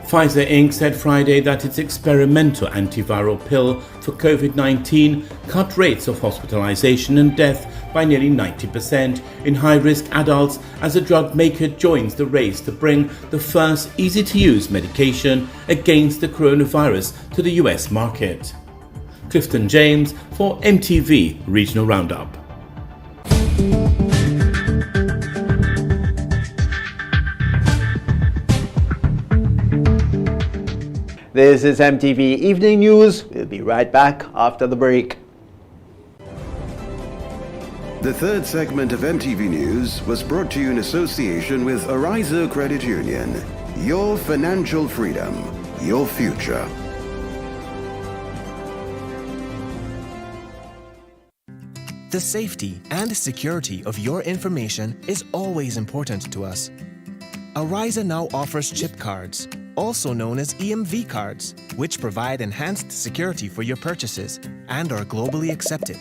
Pfizer Inc. said Friday that its experimental antiviral pill for COVID-19 cut rates of hospitalization and death by nearly 90% in high-risk adults as the drug maker joins the race to bring the first easy-to-use medication against the coronavirus to the US market. Clifton James for MTV Regional Roundup. This is MTV Evening News. We'll be right back after the break. The third segment of MTV News was brought to you in association with Ariza Credit Union. Your financial freedom, your future. The safety and security of your information is always important to us. Ariza now offers chip cards, also known as EMV cards, which provide enhanced security for your purchases and are globally accepted.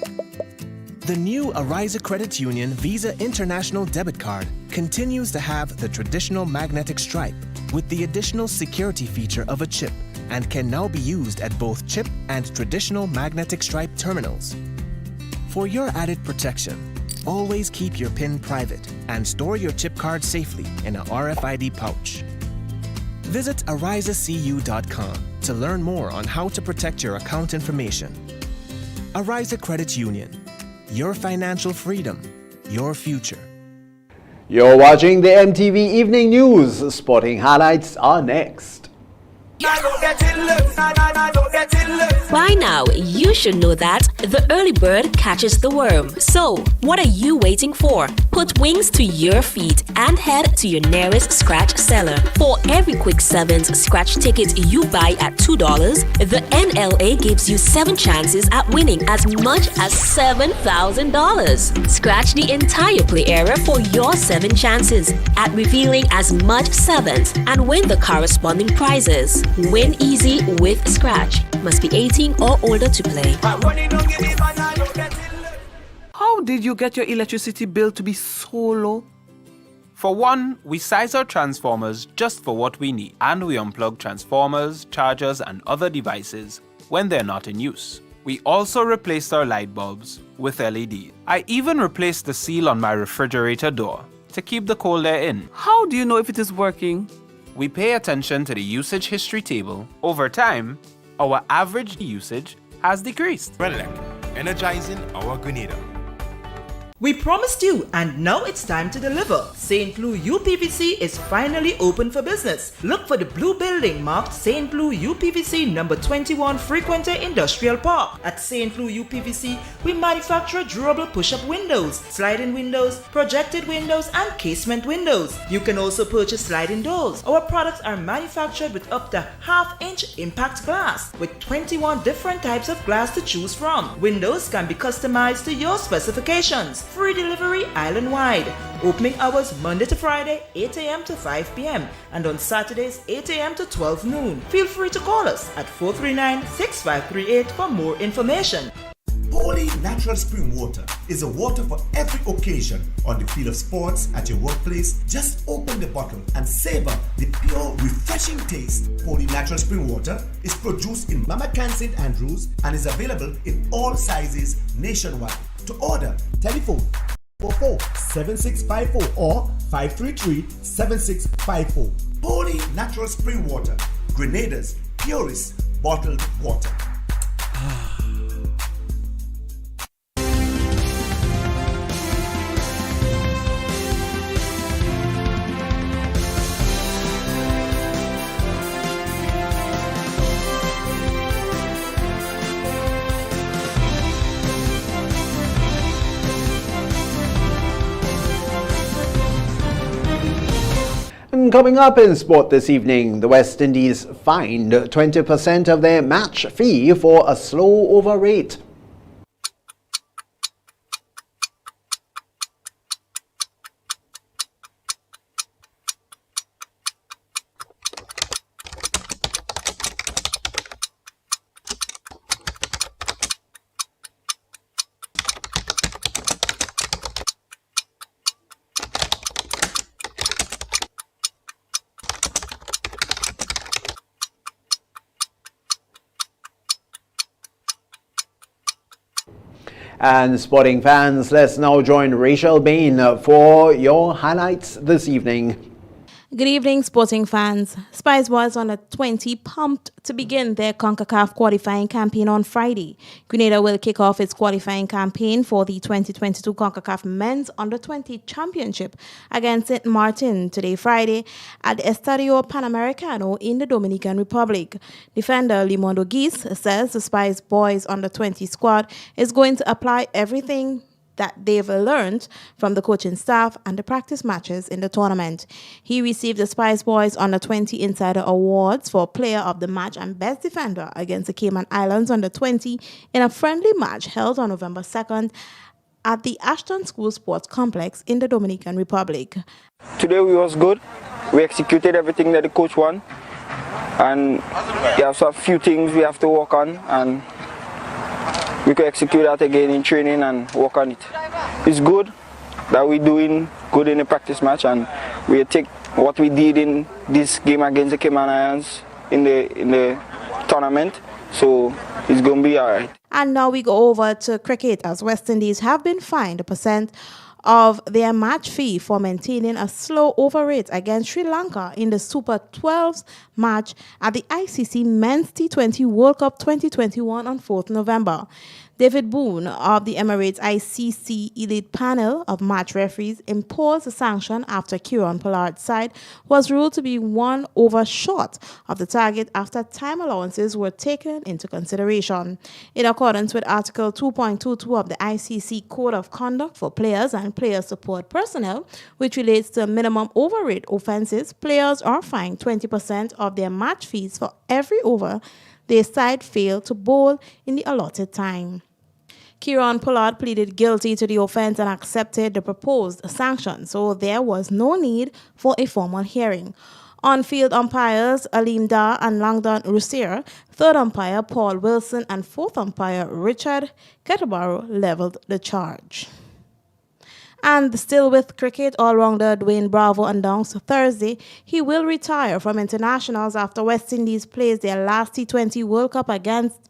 The new Ariza Credit Union Visa International Debit Card continues to have the traditional magnetic stripe with the additional security feature of a chip and can now be used at both chip and traditional magnetic stripe terminals. For your added protection, always keep your PIN private and store your chip card safely in a RFID pouch. Visit arizacu.com to learn more on how to protect your account information. Ariza Credit Union. Your financial freedom, your future. You're watching the MTV Evening News. Sporting highlights are next. By now, you should know that the early bird catches the worm. So, what are you waiting for? Put wings to your feet and head to your nearest scratch seller. For every Quick 7's scratch ticket you buy at $2, the NLA gives you 7 chances at winning as much as $7,000. Scratch the entire play area for your 7 chances at revealing as much 7s and win the corresponding prizes. Win easy with Scratch. Must be 18 or older to play. How did you get your electricity bill to be so low? For one, we size our transformers just for what we need, and we unplug transformers, chargers, and other devices when they're not in use. We also replaced our light bulbs with LED. I even replaced the seal on my refrigerator door to keep the cold air in. How do you know if it is working? We pay attention to the usage history table. Over time, our average usage has decreased. Renelec, energizing our Grenada. We promised you, and now it's time to deliver. St. Louis UPVC is finally open for business. Look for the blue building marked St. Louis UPVC number 21 Frequenter Industrial Park. At St. Louis UPVC, we manufacture durable push-up windows, sliding windows, projected windows, and casement windows. You can also purchase sliding doors. Our products are manufactured with up to half-inch impact glass, with 21 different types of glass to choose from. Windows can be customized to your specifications. Free delivery island-wide. Opening hours Monday to Friday, 8 a.m. to 5 p.m. and on Saturdays, 8 a.m. to 12 noon. Feel free to call us at 439-6538 for more information. Holy Natural Spring Water is a water for every occasion. On the field of sports, at your workplace, just open the bottle and savor the pure, refreshing taste. Holy Natural Spring Water is produced in Mama Can St. Andrews and is available in all sizes nationwide. To order, telephone 44-7654 or 533-7654. Holy Natural Spring Water, Grenada's purest bottled water. Coming up in sport this evening, the West Indies fined 20% of their match fee for a slow over rate. And sporting fans, let's now join Rachel Bain for your highlights this evening. Good evening, sporting fans. Spice Boys under 20 pumped to begin their CONCACAF qualifying campaign on Friday. Grenada will kick off its qualifying campaign for the 2022 CONCACAF Men's Under 20 Championship against St. Martin today, Friday, at the Estadio Panamericano in the Dominican Republic. Defender Limondo Geese says the Spice Boys under 20 squad is going to apply everything that they've learned from the coaching staff and the practice matches in the tournament. He received the Spice Boys under 20 Insider Awards for Player of the Match and Best Defender against the Cayman Islands under 20 in a friendly match held on November 2nd at the Ashton School Sports Complex in the Dominican Republic. Today we was good. We executed everything that the coach wanted, and we have a few things we have to work on, and we could execute that again in training and work on it. It's good that we're doing good in the practice match, and we take what we did in this game against the Cayman Islands in the tournament, so it's going to be all right. And now we go over to cricket, as West Indies have been fined a percent of their match fee for maintaining a slow over rate against Sri Lanka in the Super 12s match at the ICC Men's T20 World Cup 2021 on 4th November. David Boone of the Emirates ICC Elite Panel of Match Referees imposed a sanction after Kieron Pollard's side was ruled to be 1 over short of the target after time allowances were taken into consideration. In accordance with Article 2.22 of the ICC Code of Conduct for Players and Player Support Personnel, which relates to minimum overrate offences, players are fined 20% of their match fees for every over their side failed to bowl in the allotted time. Kieron Pollard pleaded guilty to the offence and accepted the proposed sanction, so there was no need for a formal hearing. On-field umpires Alim Dar and Langdon Rusier, third umpire Paul Wilson, and fourth umpire Richard Kettleborough levelled the charge. And still with cricket, all-rounder Dwayne Bravo announced Thursday he will retire from internationals after West Indies plays their last T20 World Cup against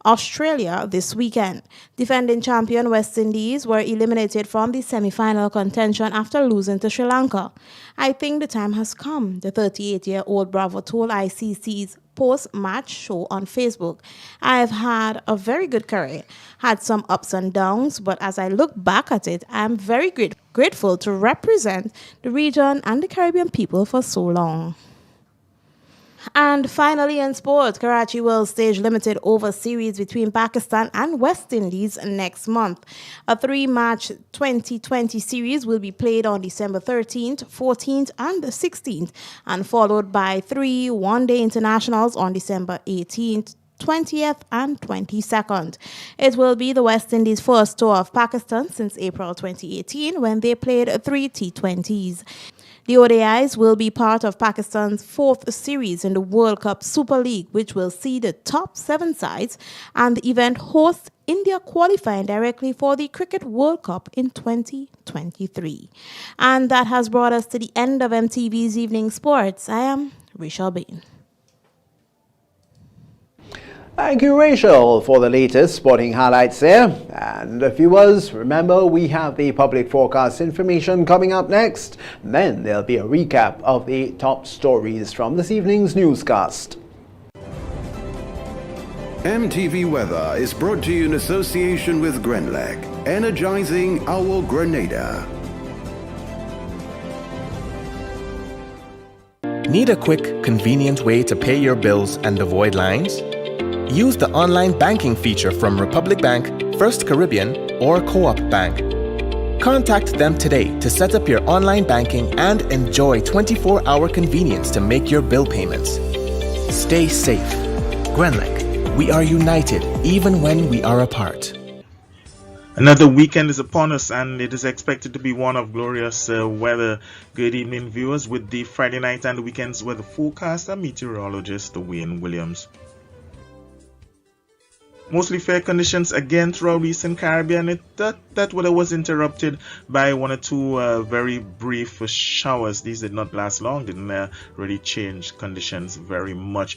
Australia this weekend. Defending champion West Indies were eliminated from the semi-final contention after losing to Sri Lanka. I think the time has come, the 38-year-old Bravo told ICC's post-match show on Facebook. I've had a very good career, had some ups and downs, but as I look back at it, I'm very grateful to represent the region and the Caribbean people for so long. And finally in sports, Karachi will stage limited over series between Pakistan and West Indies next month. A 3-match 2020 series will be played on December 13th, 14th and 16th, and followed by 3 one-day internationals on December 18th, 20th and 22nd. It will be the West Indies' first tour of Pakistan since April 2018 when they played 3 T20s. The ODIs will be part of Pakistan's 4th series in the World Cup Super League, which will see the top 7 sides, and the event hosts India qualifying directly for the Cricket World Cup in 2023. And that has brought us to the end of MTV's Evening Sports. I am Rachel Bain. Thank you, Rachel, for the latest sporting highlights there. And viewers, remember we have the public forecast information coming up next. Then there'll be a recap of the top stories from this evening's newscast. MTV Weather is brought to you in association with Grenlec, energizing our Grenada. Need a quick, convenient way to pay your bills and avoid lines? Use the online banking feature from Republic Bank, First Caribbean, or Co-op Bank. Contact them today to set up your online banking and enjoy 24-hour convenience to make your bill payments. Stay safe. Grenlec, we are united even when we are apart. Another weekend is upon us, and it is expected to be one of glorious weather. Good evening, viewers, with the Friday night and the weekend's weather forecast and meteorologist Wayne Williams. Mostly fair conditions again throughout Eastern Caribbean. That weather was interrupted by 1 or 2 very brief showers. These did not last long, didn't really change conditions very much.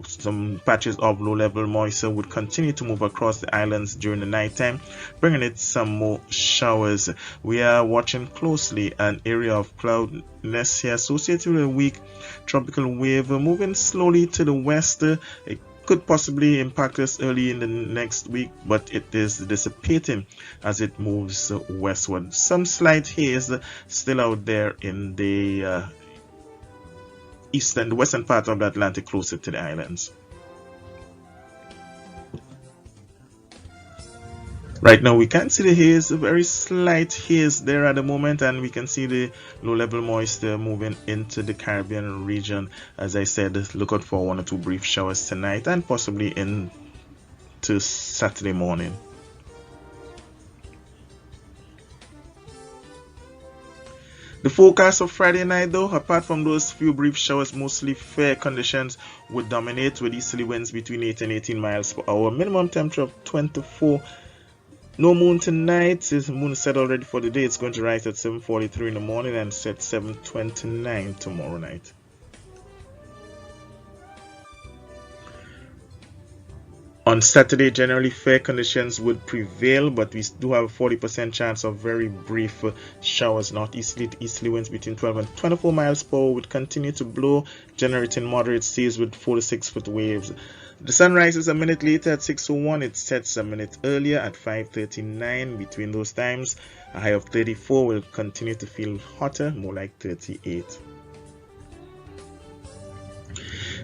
Some patches of low-level moisture would continue to move across the islands during the nighttime, bringing it some more showers. We are watching closely an area of cloudiness here associated with a weak tropical wave moving slowly to the west. It could possibly impact us early in the next week, but it is dissipating as it moves westward. Some slight haze still out there in the western part of the Atlantic, closer to the islands. Right now we can see the haze, a very slight haze there at the moment, and we can see the low-level moisture moving into the Caribbean region. As I said, look out for 1 or 2 brief showers tonight and possibly into Saturday morning. The forecast of Friday night, though, apart from those few brief showers, mostly fair conditions would dominate with easterly winds between 8 and 18 miles per hour. Minimum temperature of 24. No moon tonight. The moon is set already for the day. It's going to rise at 7:43 in the morning and set 7:29 tomorrow night. On Saturday, generally fair conditions would prevail, but we do have a 40% chance of very brief showers. Northeasterly to easterly winds between 12 and 24 miles per hour would continue to blow, generating moderate seas with 4 to 6 foot waves. The sun rises a minute later at 6:01. It sets a minute earlier at 5:39. Between those times, a high of 34 will continue to feel hotter, more like 38.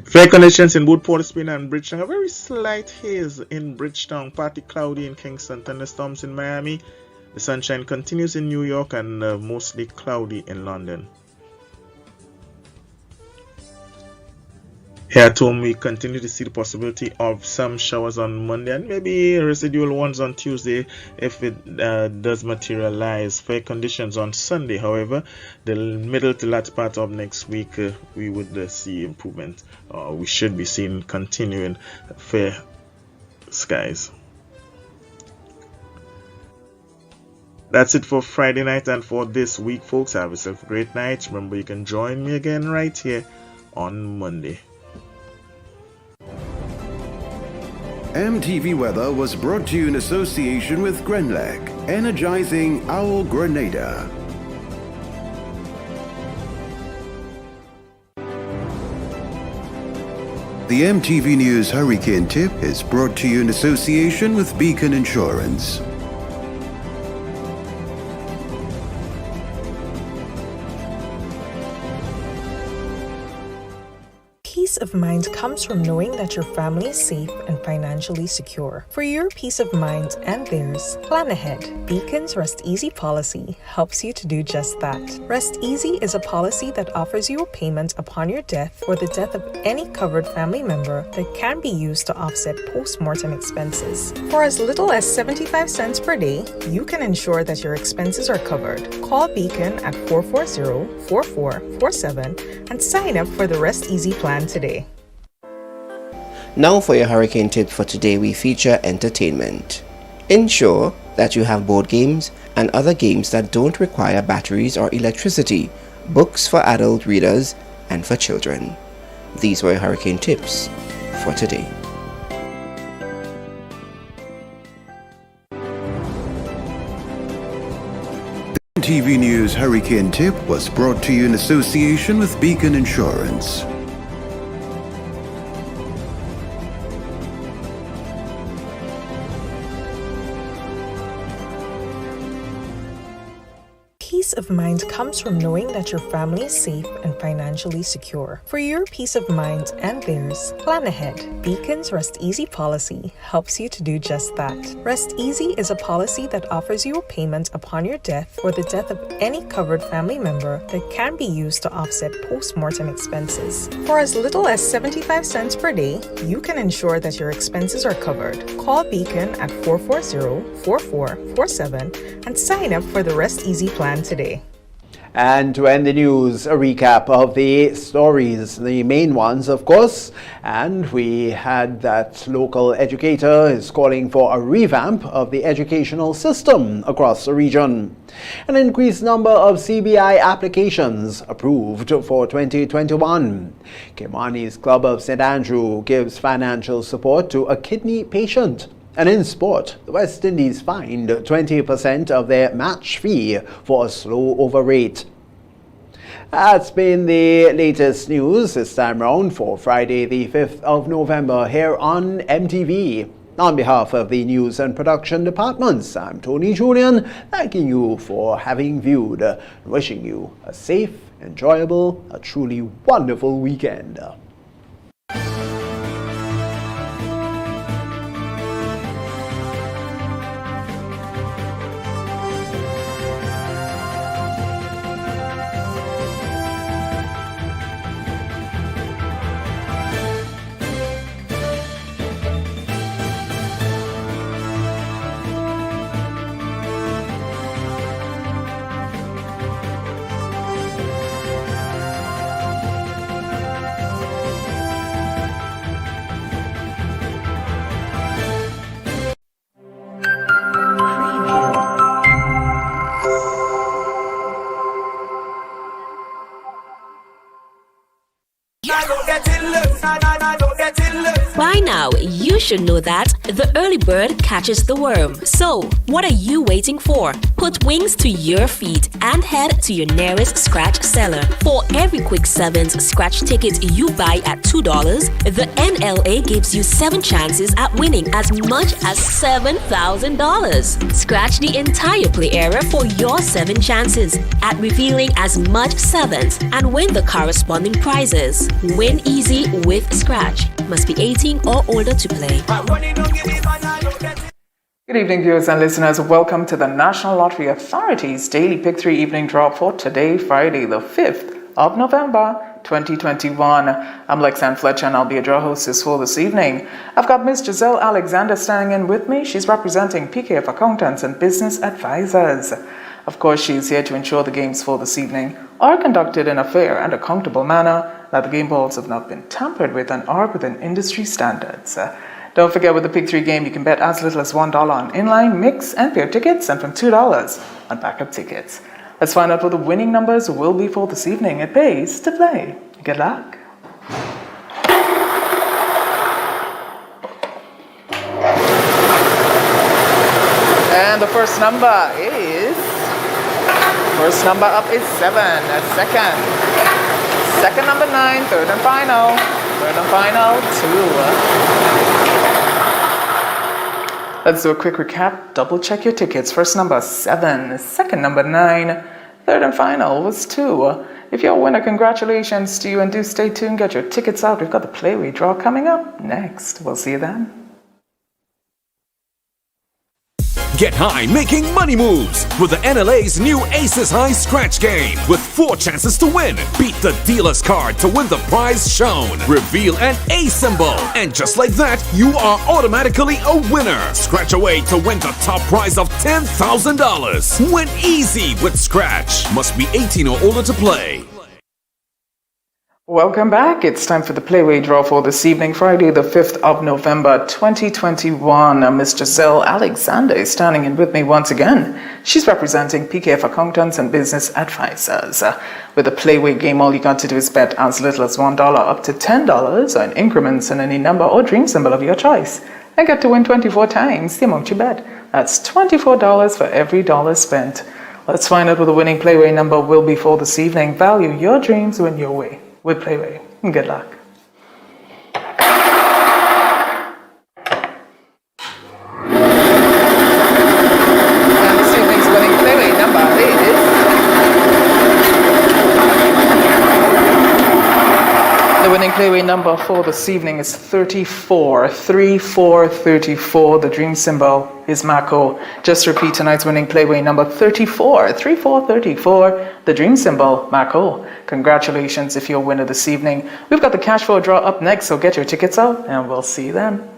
Fair conditions in both Port of Spain and Bridgetown. A very slight haze in Bridgetown, partly cloudy in Kingston, thunderstorms in Miami. The sunshine continues in New York and mostly cloudy in London. Here at home, we continue to see the possibility of some showers on Monday and maybe residual ones on Tuesday if it does materialize. Fair conditions on Sunday, however, the middle to latter part of next week, we would see improvement. We should be seeing continuing fair skies. That's it for Friday night and for this week, folks. Have yourself a great night. Remember, you can join me again right here on Monday. MTV Weather was brought to you in association with Grenlec, energizing our Grenada. The MTV News Hurricane Tip is brought to you in association with Beacon Insurance. Peace of mind comes from knowing that your family is safe and financially secure. For your peace of mind and theirs, plan ahead. Beacon's Rest Easy policy helps you to do just that. Rest Easy is a policy that offers you a payment upon your death or the death of any covered family member that can be used to offset post-mortem expenses. For as little as 75 cents per day, you can ensure that your expenses are covered. Call Beacon at 440-4447 and sign up for the Rest Easy plan today. Now for your hurricane tip for today, we feature entertainment. Ensure that you have board games and other games that don't require batteries or electricity, books for adult readers and for children. These were your hurricane tips for today. The MTV News Hurricane Tip was brought to you in association with Beacon Insurance. Peace of mind comes from knowing that your family is safe and financially secure. For your peace of mind and theirs, plan ahead. Beacon's Rest Easy policy helps you to do just that. Rest Easy is a policy that offers you a payment upon your death or the death of any covered family member that can be used to offset post-mortem expenses. For as little as 75 cents per day, you can ensure that your expenses are covered. Call Beacon at 440-4447 and sign up for the Rest Easy plan today. And to end the news, a recap of the stories, the main ones, of course. And we had that local educator is calling for a revamp of the educational system across the region. An increased number of CBI applications approved for 2021. Kimani's Club of St. Andrew gives financial support to a kidney patient. And in sport, the West Indies fined 20% of their match fee for a slow over rate. That's been the latest news this time round for Friday the 5th of November here on MTV. On behalf of the news and production departments, I'm Tony Julian, thanking you for having viewed and wishing you a safe, enjoyable, a truly wonderful weekend. By now, you should know that the early bird catches the worm. So, what are you waiting for? Put wings to your feet and head to your nearest scratch seller. For every Quick 7's scratch ticket you buy at $2, the NLA gives you 7 chances at winning as much as $7,000. Scratch the entire play area for your 7 chances at revealing as much 7s and win the corresponding prizes. Win easy with Scratch. Must be 18 or older to play. Good evening, viewers and listeners. Welcome to the National Lottery Authority's Daily Pick 3 evening draw for today, Friday, the 5th of November, 2021. I'm Lexanne Fletcher and I'll be a draw hostess for this evening. I've got Miss Giselle Alexander standing in with me. She's representing PKF Accountants and Business Advisors. Of course, she's here to ensure the games for this evening are conducted in a fair and accountable manner, that the game balls have not been tampered with and are within industry standards. Don't forget, with the Pick 3 game, you can bet as little as $1 on inline, mix, and pair tickets, and from $2 on backup tickets. Let's find out what the winning numbers will be for this evening. It pays to play. Good luck. And the first number up is 7. Second number 9, third and final. Third and final, 2. Let's do a quick recap. Double check your tickets. First number 7, second number 9, third and final was 2. If you're a winner, congratulations to you, and do stay tuned. Get your tickets out. We've got the Playway draw coming up next. We'll see you then. Get high making money moves with the NLA's new Aces High Scratch game with 4 chances to win. Beat the dealer's card to win the prize shown. Reveal an A symbol. And just like that, you are automatically a winner. Scratch away to win the top prize of $10,000. Win easy with Scratch. Must be 18 or older to play. Welcome back. It's time for the Playway draw for this evening, Friday, the 5th of November, 2021. Miss Giselle Alexander is standing in with me once again. She's representing PKF Accountants and Business Advisors. With the Playway game, all you got to do is bet as little as $1 up to $10 on increments in any number or dream symbol of your choice, and get to win 24 times the amount you bet. That's $24 for every dollar spent. Let's find out what the winning Playway number will be for this evening. Value your dreams, win your way with Playway. Good luck. And this evening's winning Playway number is the winning Playway number for this evening is 34. 3434. The dream symbol is Mako. Just repeat tonight's winning Playway number 34. 3434. The dream symbol Mako. Congratulations if you're a winner this evening. We've got the cash flow draw up next, so get your tickets out and we'll see you then.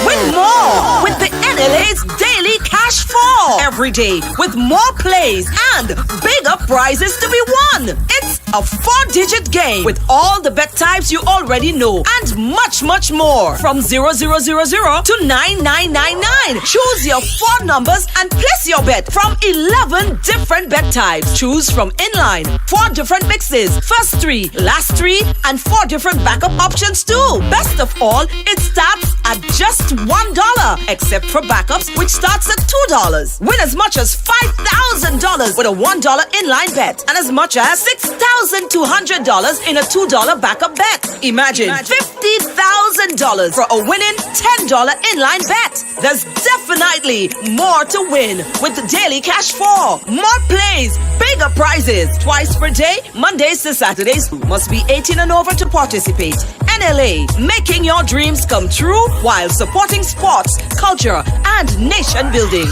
Win more with the NLA's Daily Cash 4 every day with more plays and bigger prizes to be won. It's a 4-digit game with all the bet types you already know and much, much more. From 0000 to 9999. Choose your 4 numbers and place your bet from 11 different bet types. Choose from inline, 4 different mixes, first 3, last 3, and 4 different backup options too. Best of all, it starts at just $1, except for backups, which starts at $2. Win as much as $5,000 with a $1 inline bet and as much as $6,200 in a $2 backup bet. Imagine $50,000 for a winning $10 inline bet. There's definitely more to win with the Daily Cash 4. More plays, bigger prizes, twice per day, Mondays to Saturdays. Must be 18 and over to participate. NLA, making your dreams come true while supporting sports, culture, and nation building.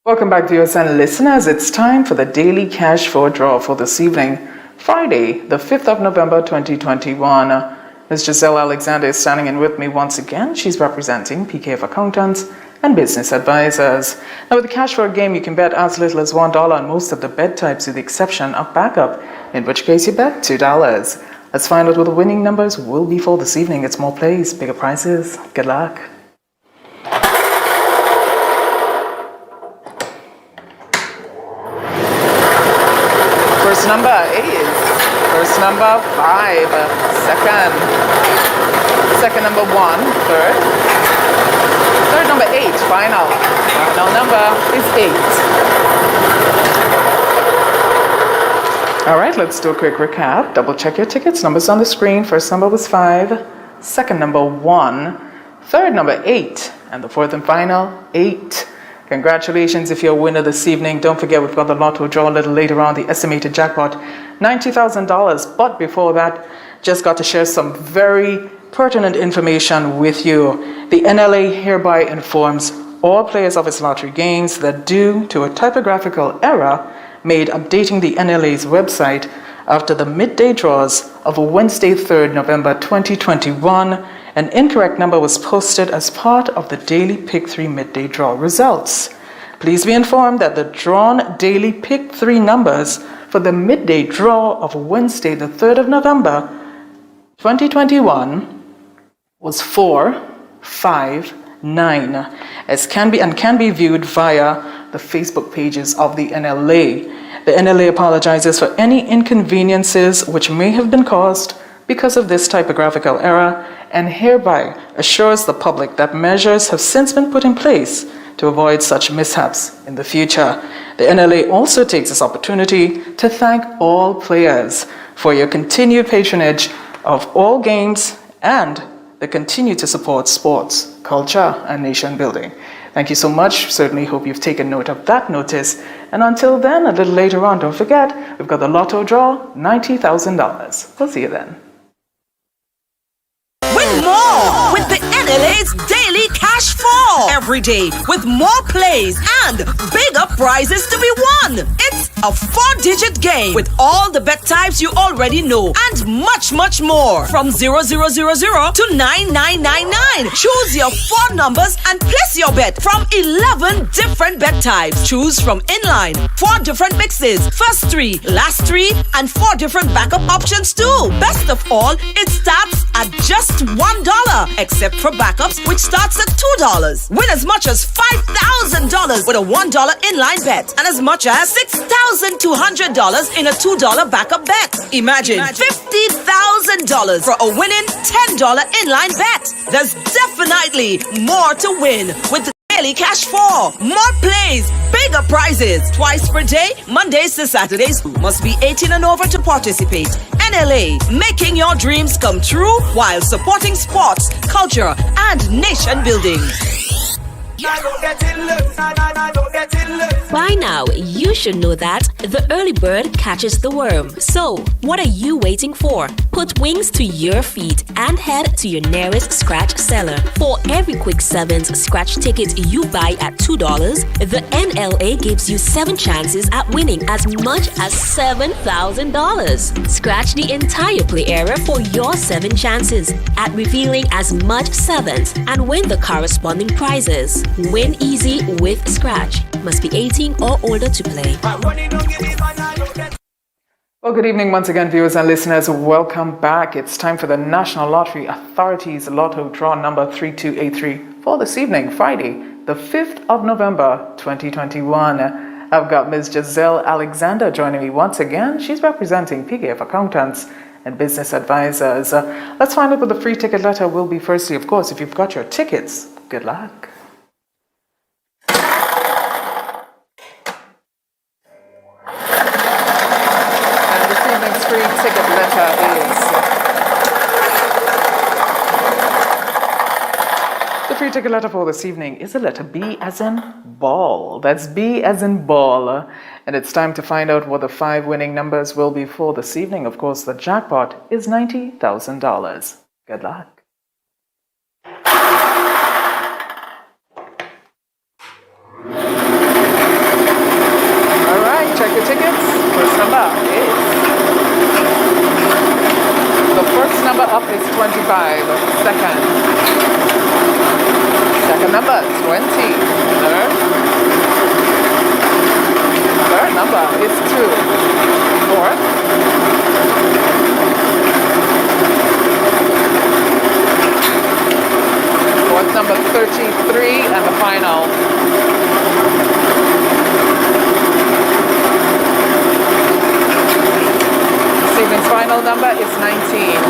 Welcome back, viewers and listeners. It's time for the Daily Cash 4 draw for this evening, Friday, the 5th of November, 2021. Ms. Giselle Alexander is standing in with me once again. She's representing PKF Accountants and Business Advisors. Now, with the Cash 4 game, you can bet as little as $1 on most of the bet types with the exception of backup, in which case you bet $2. Let's find out what the winning numbers will be for this evening. It's more plays, bigger prizes. Good luck. First number is first number 5, second number 1, third number 8, final number is 8. All right, let's do a quick recap. Double check your tickets. Numbers on the screen. First number was 5, second number 1, third number 8, and the fourth and final 8. Congratulations if you're a winner this evening. Don't forget, we've got the lotto draw a little later on, the estimated jackpot, $90,000. But before that, just got to share some very pertinent information with you. The NLA hereby informs all players of its lottery games that due to a typographical error made updating the NLA's website after the midday draws of Wednesday, 3rd November 2021, an incorrect number was posted as part of the Daily Pick 3 midday draw results. Please be informed that the drawn Daily Pick 3 numbers for the midday draw of Wednesday, the 3rd of November 2021 was 4, 5, 9, can be viewed via the Facebook pages of the NLA. The NLA apologizes for any inconveniences which may have been caused because of this typographical error and hereby assures the public that measures have since been put in place to avoid such mishaps in the future. The NLA also takes this opportunity to thank all players for your continued patronage of all games and the continue to support sports, culture, and nation building. Thank you so much. Certainly hope you've taken note of that notice. And until then, a little later on, don't forget, we've got the Lotto draw, $90,000. We'll see you then. Win more with the NLA's Daily Cash 4 every day with more plays and bigger prizes to be won. It's a 4-digit game with all the bet types you already know and much, much more. From 0000 to 9999. Choose your 4 numbers and place your bet from 11 different bet types. Choose from inline, 4 different mixes, first 3, last 3, and 4 different backup options too. Best of all, it starts at just $1, except for backups, which starts at $2. Win as much as $5,000 with a $1 inline bet and as much as $6,200 in a $2 backup bet. Imagine $50,000 for a winning $10 inline bet. There's definitely more to win with the Daily Cash 4. More plays, bigger prizes. Twice per day, Mondays to Saturdays. Must be 18 and over to participate. NLA, making your dreams come true while supporting sports, culture, and nation building. By now, you should know that the early bird catches the worm. So, what are you waiting for? Put wings to your feet and head to your nearest scratch seller. For every Quick 7's scratch ticket you buy at $2, the NLA gives you 7 chances at winning as much as $7,000. Scratch the entire play area for your 7 chances at revealing as much 7s and win the corresponding prizes. Win easy with Scratch. Must be 18 or older to play. Well, good evening once again, viewers and listeners. Welcome back. It's time for the National Lottery Authority's Lotto Draw number 3283 for this evening, Friday, the 5th of November, 2021. I've got Ms. Giselle Alexander joining me once again. She's representing PKF Accountants and Business Advisors. Let's find out what the free ticket letter will be firstly. Of course, if you've got your tickets, good luck. Ticket letter is the free ticket letter for this evening is the letter B as in ball. That's B as in ball. And it's time to find out what the 5 winning numbers will be for this evening. Of course, the jackpot is $90,000. Good luck. All right, check your tickets. First number is the first number up is 25. Second number, 20. Third number is 2. Fourth number, 33, and the final. This evening's final number is 19.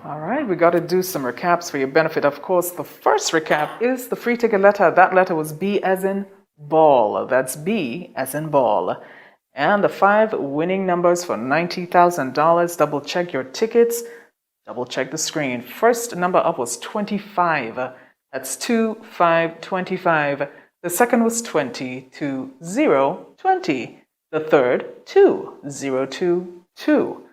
All right, we got to do some recaps for your benefit. Of course, the first recap is the free ticket letter. That letter was B as in ball. That's B as in ball. And the 5 winning numbers for $90,000. Double check your tickets. Double check the screen. First number up was 25. That's 2, 5, 25. The second was 20, 2, 0, 20. The third, 2, 0, 2, 2.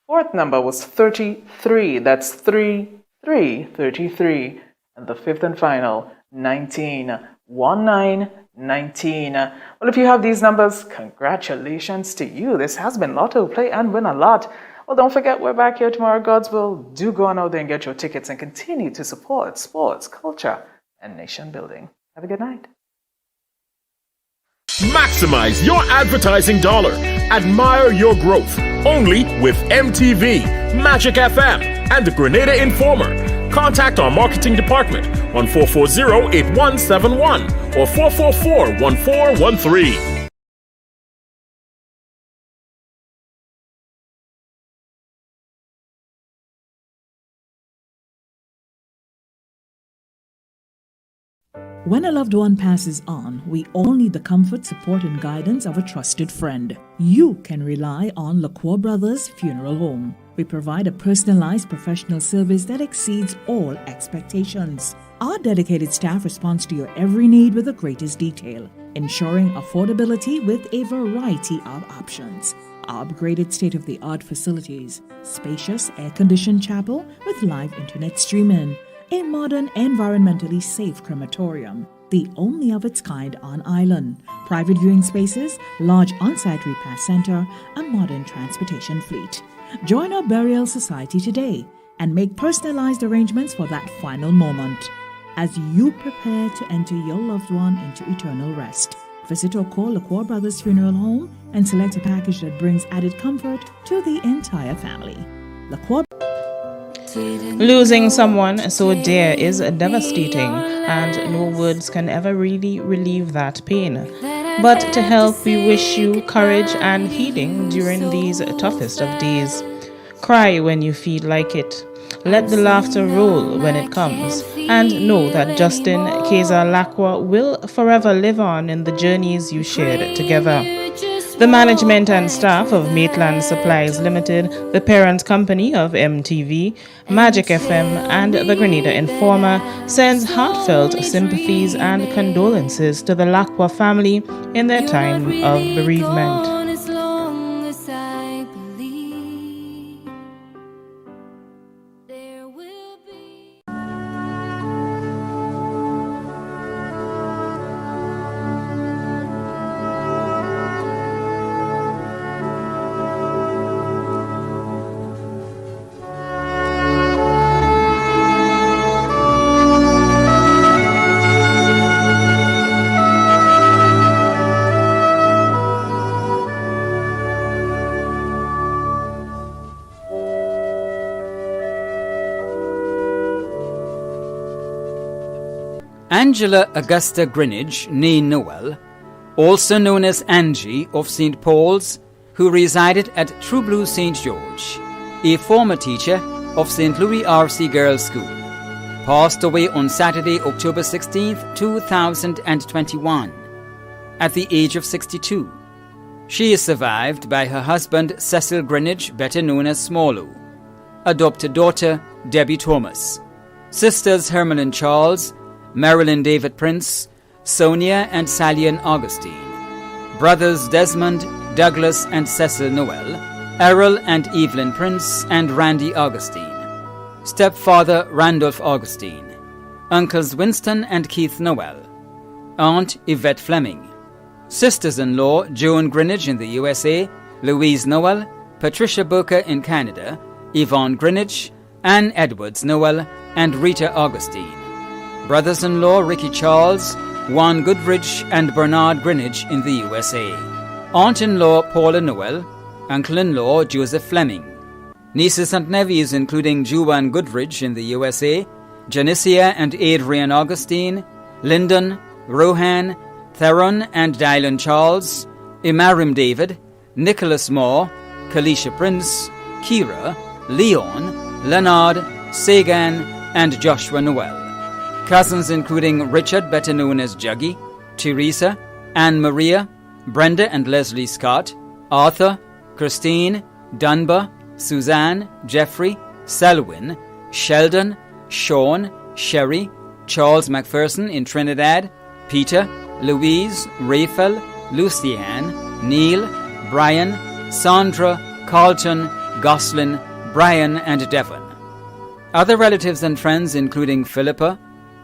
Fourth number was 33. That's 3, 3, 33. And the fifth and final, 19, 1, 9, 19. Well, if you have these numbers, congratulations to you. This has been Lotto. Play and win a lot. Well, don't forget, we're back here tomorrow, God's will. Do go on out there and get your tickets and continue to support sports, culture, and nation building. Have a good night. Maximize your advertising dollar. Admire your growth. Only with MTV, Magic FM, and the Grenada Informer. Contact our marketing department on 440-8171 or 444-1413. When a loved one passes on, we all need the comfort, support, and guidance of a trusted friend. You can rely on LaCour Brothers Funeral Home. We provide a personalized professional service that exceeds all expectations. Our dedicated staff responds to your every need with the greatest detail, ensuring affordability with a variety of options. Our upgraded state-of-the-art facilities, spacious air-conditioned chapel with live internet streaming, a modern, environmentally safe crematorium, the only of its kind on island, private viewing spaces, large on-site repast center, a modern transportation fleet. Join our burial society today and make personalized arrangements for that final moment as you prepare to enter your loved one into eternal rest. Visit or call LaCour Brothers Funeral Home and select a package that brings added comfort to the entire family. LaCour. Losing someone so dear is devastating, and no words can ever really relieve that pain. But to help, we wish you courage and healing during these toughest of days. Cry when you feel like it. Let the laughter roll when it comes, and know that Justin Keza-Lacqua will forever live on in the journeys you shared together. The management and staff of Maitland Supplies Limited, the parent company of MTV, Magic FM, and the Grenada Informer sends heartfelt sympathies and condolences to the Lacqua family in their time of bereavement. Angela Augusta Greenidge, née Noel, also known as Angie of St. Paul's, who resided at True Blue St. George, a former teacher of St. Louis R.C. Girls' School, passed away on Saturday, October 16, 2021, at the age of 62. She is survived by her husband Cecil Greenidge, better known as Smalloo, adopted daughter Debbie Thomas, sisters Herman and Charles, Marilyn David Prince, Sonia and Salian Augustine, brothers Desmond, Douglas and Cecil Noel, Errol and Evelyn Prince and Randy Augustine, stepfather Randolph Augustine, uncles Winston and Keith Noel, aunt Yvette Fleming, sisters-in-law Joan Greenidge in the USA, Louise Noel, Patricia Booker in Canada, Yvonne Greenidge, Anne Edwards Noel, and Rita Augustine, brothers-in-law Ricky Charles, Juan Goodrich and Bernard Greenidge in the USA, aunt-in-law Paula Noel, uncle-in-law Joseph Fleming, nieces and nephews including Juan Goodrich in the USA, Janicia and Adrian Augustine, Lyndon, Rohan, Theron and Dylan Charles, Imarim David, Nicholas Moore, Kalisha Prince, Kira, Leon, Leonard, Sagan, and Joshua Noel. Cousins including Richard, better known as Juggy, Teresa, Anne Maria, Brenda and Leslie Scott, Arthur, Christine, Dunbar, Suzanne, Jeffrey, Selwyn, Sheldon, Sean, Sherry, Charles McPherson in Trinidad, Peter, Louise, Raphael, Lucianne, Neil, Brian, Sandra, Carlton, Goslin, Brian and Devon. Other relatives and friends including Philippa,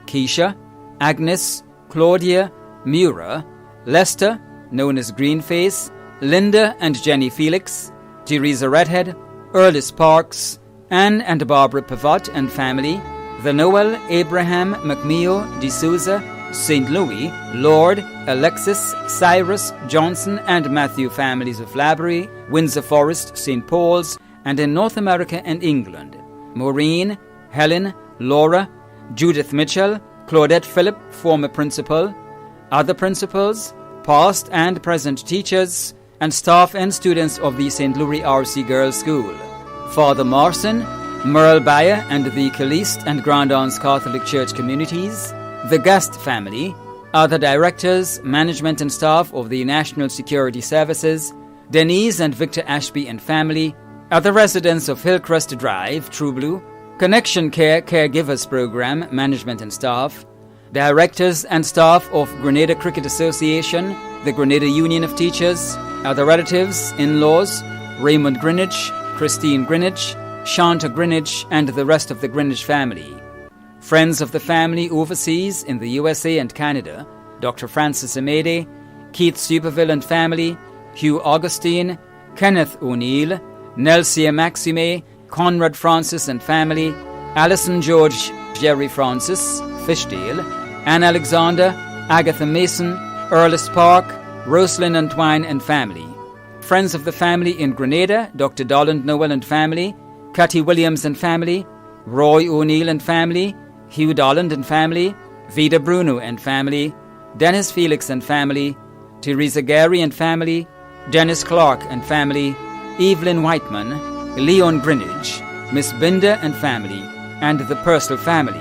Keisha, Agnes, Claudia, Mura, Lester, known as Greenface, Linda and Jenny Felix, Teresa Redhead, Earlis Parks, Anne and Barbara Pivot and family, the Noel, Abraham, McMeo, D'Souza, St. Louis, Lord, Alexis, Cyrus, Johnson and Matthew families of Laborie, Windsor Forest, St. Paul's, and in North America and England, Maureen, Helen, Laura, Judith Mitchell, Claudette Phillip, former principal, other principals, past and present teachers, and staff and students of the St. Louis R.C. Girls' School, Father Marson, Merle Bayer and the Caliste and Grand Anse Catholic Church communities, the Guest family, are the directors, management and staff of the National Security Services. Denise and Victor Ashby and family are the residents of Hillcrest Drive, True Blue. Connection Care Caregivers Program, management and staff. Directors and staff of Grenada Cricket Association, the Grenada Union of Teachers, are the relatives, in-laws, Raymond Greenwich, Christine Greenwich, Shanta Greenwich, and the rest of the Greenwich family. Friends of the family overseas in the USA and Canada, Dr. Francis Amede, Keith Superville and family, Hugh Augustine, Kenneth O'Neill, Nelsia Maxime, Conrad Francis and family, Alison George, Jerry Francis, Fishdale, Anne Alexander, Agatha Mason, Erlis Park, Rosalind Antwine and family. Friends of the family in Grenada, Dr. Dolland Noel and family, Cathy Williams and family, Roy O'Neill and family, Hugh Dolland and family, Vida Bruno and family, Dennis Felix and family, Teresa Gary and family, Dennis Clark and family, Evelyn Whiteman, Leon Greenwich, Miss Binder and family, and the Purcell family.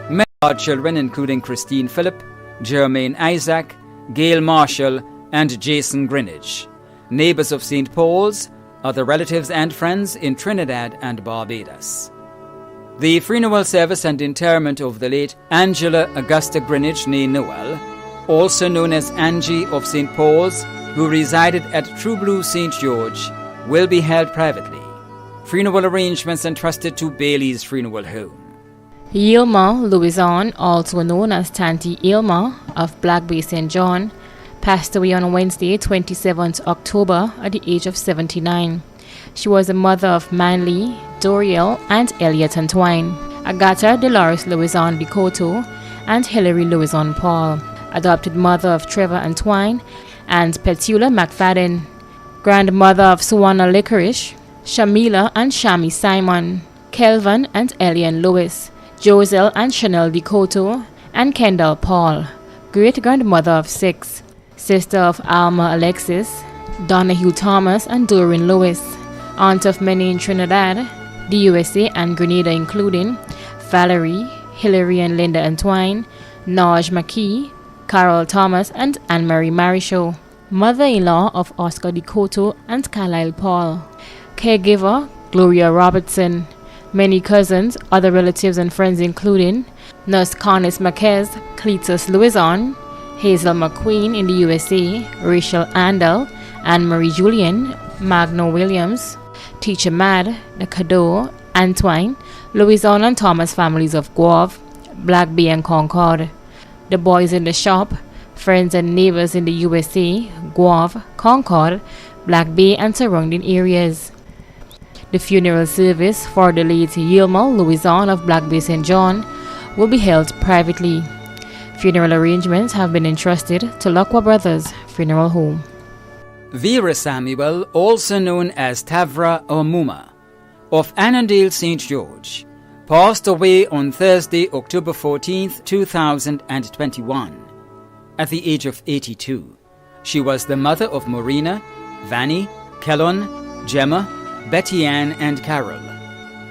Many are children including Christine Phillip, Jermaine Isaac, Gail Marshall, and Jason Greenwich. Neighbors of St. Paul's are the relatives and friends in Trinidad and Barbados. The funeral service and interment of the late Angela Augusta Greenwich née Noel, also known as Angie of St. Paul's, who resided at True Blue St. George, will be held privately. Funeral arrangements entrusted to Bailey's Funeral Home. Yilma Louison, also known as Tanti Ilma of Black Bay St. John, passed away on Wednesday, 27th October at the age of 79. She was the mother of Manly, Doriel, and Elliot Antwine, Agatha Dolores Louison Bicoto, and Hilary Louison Paul, adopted mother of Trevor Antwine and Petula McFadden, grandmother of Suwana Licorice, Shamila and Shami Simon, Kelvin and Elian Lewis, Josel and Chanel Bicoto, and Kendall Paul, great-grandmother of 6, sister of Alma Alexis, Donahue Thomas and Doreen Lewis, aunt of many in Trinidad, the USA and Grenada including Valerie, Hilary and Linda Antwine, Naj McKee, Carol Thomas and Anne-Marie Marichaud, mother-in-law of Oscar Dicoto and Carlisle Paul, caregiver Gloria Robertson, many cousins, other relatives and friends including Nurse Connis Marquez, Cletus Louison, Hazel McQueen in the USA, Rachel Andel, Anne-Marie Julian, Magno Williams, Teacher Mad, Nakado, Antwine, Louison and Thomas families of Guave, Black Bay and Concord, the boys in the shop, friends and neighbors in the USA, Guave, Concord, Black Bay and surrounding areas. The funeral service for the late Yilma Louison of Black Bay St. John will be held privately. Funeral arrangements have been entrusted to Lacwa Brothers Funeral Home. Vera Samuel, also known as Tavra or Muma, of Annandale St. George, passed away on Thursday, October 14, 2021, at the age of 82. She was the mother of Marina, Vanny, Kellon, Gemma, Betty Ann, and Carol.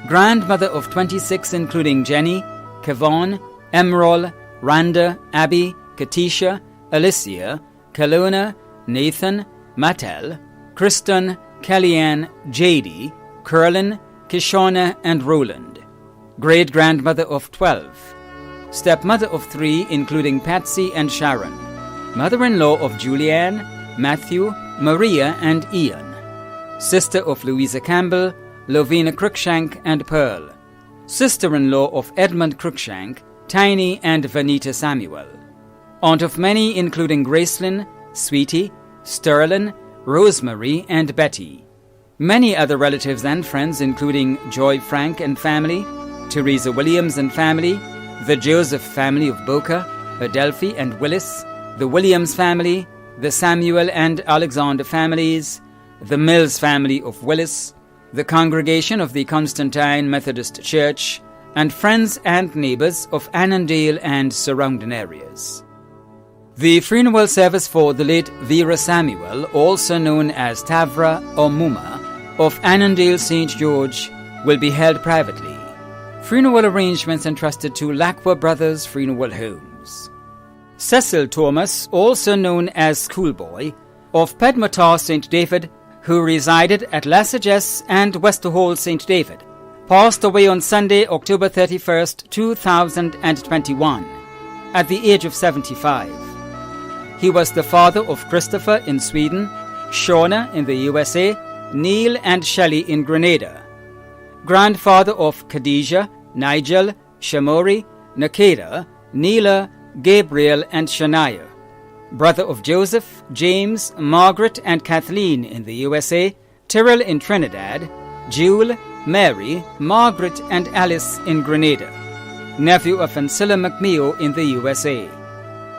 Grandmother of 26, including Jenny, Kevon, Emerald, Randa, Abby, Katisha, Alicia, Kelowna, Nathan, Mattel, Kristen, Kellyanne, Jady, Curlin, Kishona, and Roland. Great-grandmother of 12. Stepmother of 3, including Patsy and Sharon. Mother-in-law of Julianne, Matthew, Maria, and Ian. Sister of Louisa Campbell, Lovina Cruikshank, and Pearl. Sister-in-law of Edmund Cruikshank, Tiny, and Vanita Samuel. Aunt of many, including Gracelyn, Sweetie, Sterling, Rosemary, and Betty. Many other relatives and friends, including Joy Frank and family, Teresa Williams and family, the Joseph family of Boca, Adelphi and Willis, the Williams family, the Samuel and Alexander families, the Mills family of Willis, the congregation of the Constantine Methodist Church, and friends and neighbors of Annandale and surrounding areas. The funeral service for the late Vera Samuel, also known as Tavra or Muma, of Annandale St. George, will be held privately. Funeral arrangements entrusted to Lacwa Brothers Funeral Home. Homes. Cecil Thomas, also known as Schoolboy, of Pedmotor St. David, who resided at Lassages and Westerhall St. David, passed away on Sunday, October 31st, 2021, at the age of 75. He was the father of Christopher in Sweden, Shauna in the USA, Neil and Shelley in Grenada, grandfather of Khadijah, Nigel, Shamori, Nakeda, Neela, Gabriel and Shania, brother of Joseph, James, Margaret and Kathleen in the USA, Tyrrell in Trinidad, Jewel, Mary, Margaret and Alice in Grenada, nephew of Ancilla McMeo in the USA,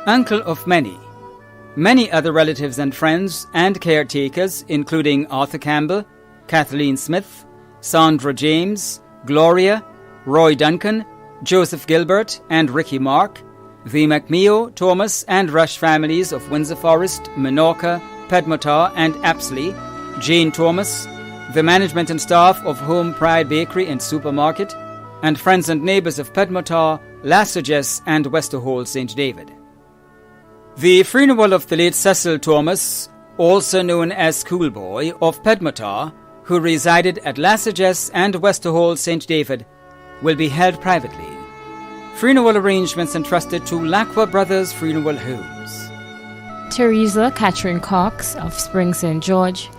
uncle of many other relatives and friends and caretakers, including Arthur Campbell, Kathleen Smith, Sandra James, Gloria, Roy Duncan, Joseph Gilbert and Ricky Mark, the McMeo, Thomas and Rush families of Windsor Forest, Minorca, Pedmotor and Apsley, Jane Thomas, the management and staff of Home Pride Bakery and Supermarket, and friends and neighbours of Pedmotor, Lassages and Westerhall St. David. The funeral of the late Cecil Thomas, also known as Schoolboy, of Pedmotor, who resided at Lassages and Westerhall St. David, will be held privately. Funeral arrangements entrusted to Lacqua Brothers Funeral Homes. Teresa Catherine Cox of Spring St. George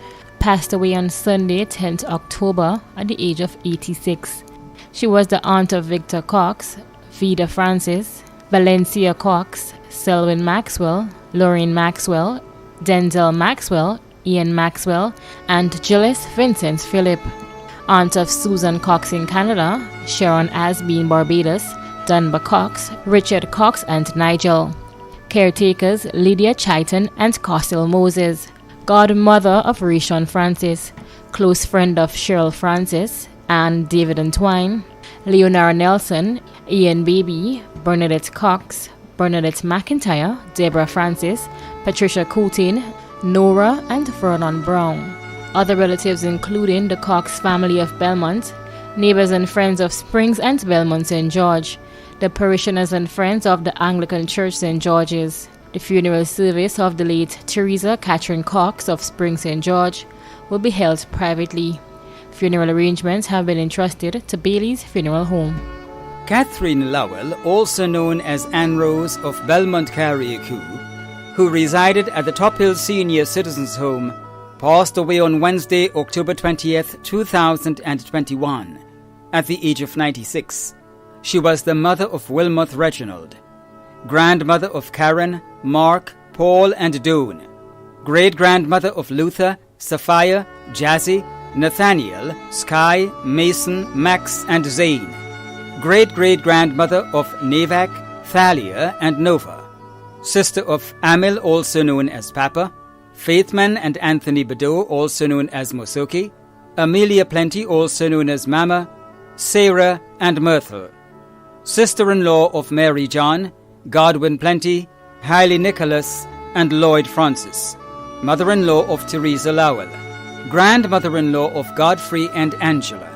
passed away on Sunday, 10th October, at the age of 86. She was the aunt of Victor Cox, Vida Francis, Valencia Cox, Selwyn Maxwell, Lorraine Maxwell, Denzel Maxwell, Ian Maxwell, and Gilles Vincent Philip. Aunt of Susan Cox in Canada, Sharon Asby in Barbados, Dunbar Cox, Richard Cox and Nigel. Caretakers Lydia Chiton and Cossil Moses. Godmother of Rishon Francis, close friend of Cheryl Francis and David Entwine, Leonora Nelson, Ian Baby, Bernadette Cox, Bernadette McIntyre, Deborah Francis, Patricia Coutin, Nora and Vernon Brown. Other relatives including the Cox family of Belmont, neighbors and friends of Springs and Belmont St. George, the parishioners and friends of the Anglican Church St. George's. The funeral service of the late Teresa Catherine Cox of Spring St. George will be held privately. Funeral arrangements have been entrusted to Bailey's Funeral Home. Catherine Lowell, also known as Anne Rose of Belmont Carriacou, who resided at the Top Hill Senior Citizens Home, passed away on Wednesday, October 20th, 2021, at the age of 96. She was the mother of Wilmoth Reginald, grandmother of Karen, Mark, Paul and Doan, great-grandmother of Luther, Sapphire, Jazzy, Nathaniel, Sky, Mason, Max and Zane, great-great-grandmother of Navak, Thalia and Nova, sister of Amil, also known as Papa, Faithman and Anthony Bedeau, also known as Mosoki, Amelia Plenty, also known as Mama, Sarah and Myrtle, sister-in-law of Mary John, Godwin Plenty, Hailey Nicholas and Lloyd Francis, mother-in-law of Teresa Lowell, grandmother-in-law of Godfrey and Angela.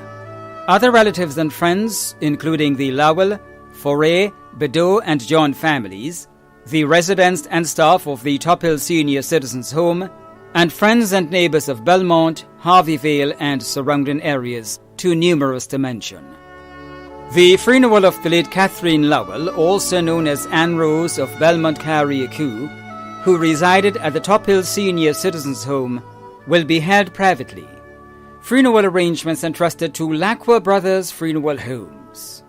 Other relatives and friends, including the Lowell, Foray, Bedeau and John families, the residents and staff of the Top Hill Senior Citizens Home, and friends and neighbours of Belmont, Harveyvale and surrounding areas, too numerous to mention. The funeral of the late Catherine Lowell, also known as Anne Rose of Belmont Carriacou, who resided at the Top Hill Senior Citizens Home, will be held privately. Funeral arrangements entrusted to Lacqua Brothers Funeral Homes.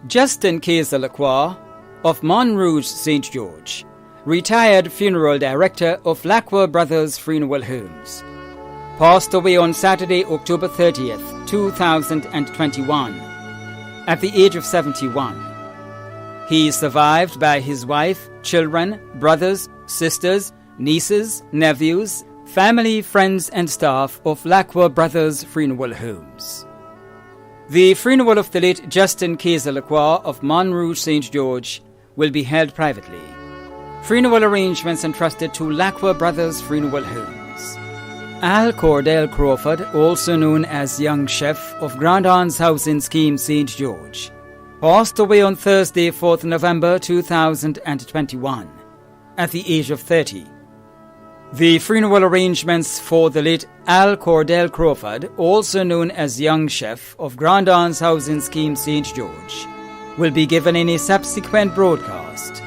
Justin Kayser-Lacroix of Montrouge St. George, retired funeral director of Lacqua Brothers Funeral Homes, passed away on Saturday, October 30th, 2021, at the age of 71. He is survived by his wife, children, brothers, sisters, nieces, nephews, family, friends and staff of Lacqua Brothers Funeral Homes. The funeral of the late Justin Kayser-Lacroix of Montrouge St. George will be held privately. Funeral arrangements entrusted to Lacqua Brothers Funeral Homes. Al Cordell Crawford, also known as Young Chef of Grand Anne's House in Scheme St. George, passed away on Thursday, 4th November 2021, at the age of 30. The funeral arrangements for the late Al Cordell Crawford, also known as Young Chef of Grand Anne's Housing Scheme St. George, will be given in a subsequent broadcast.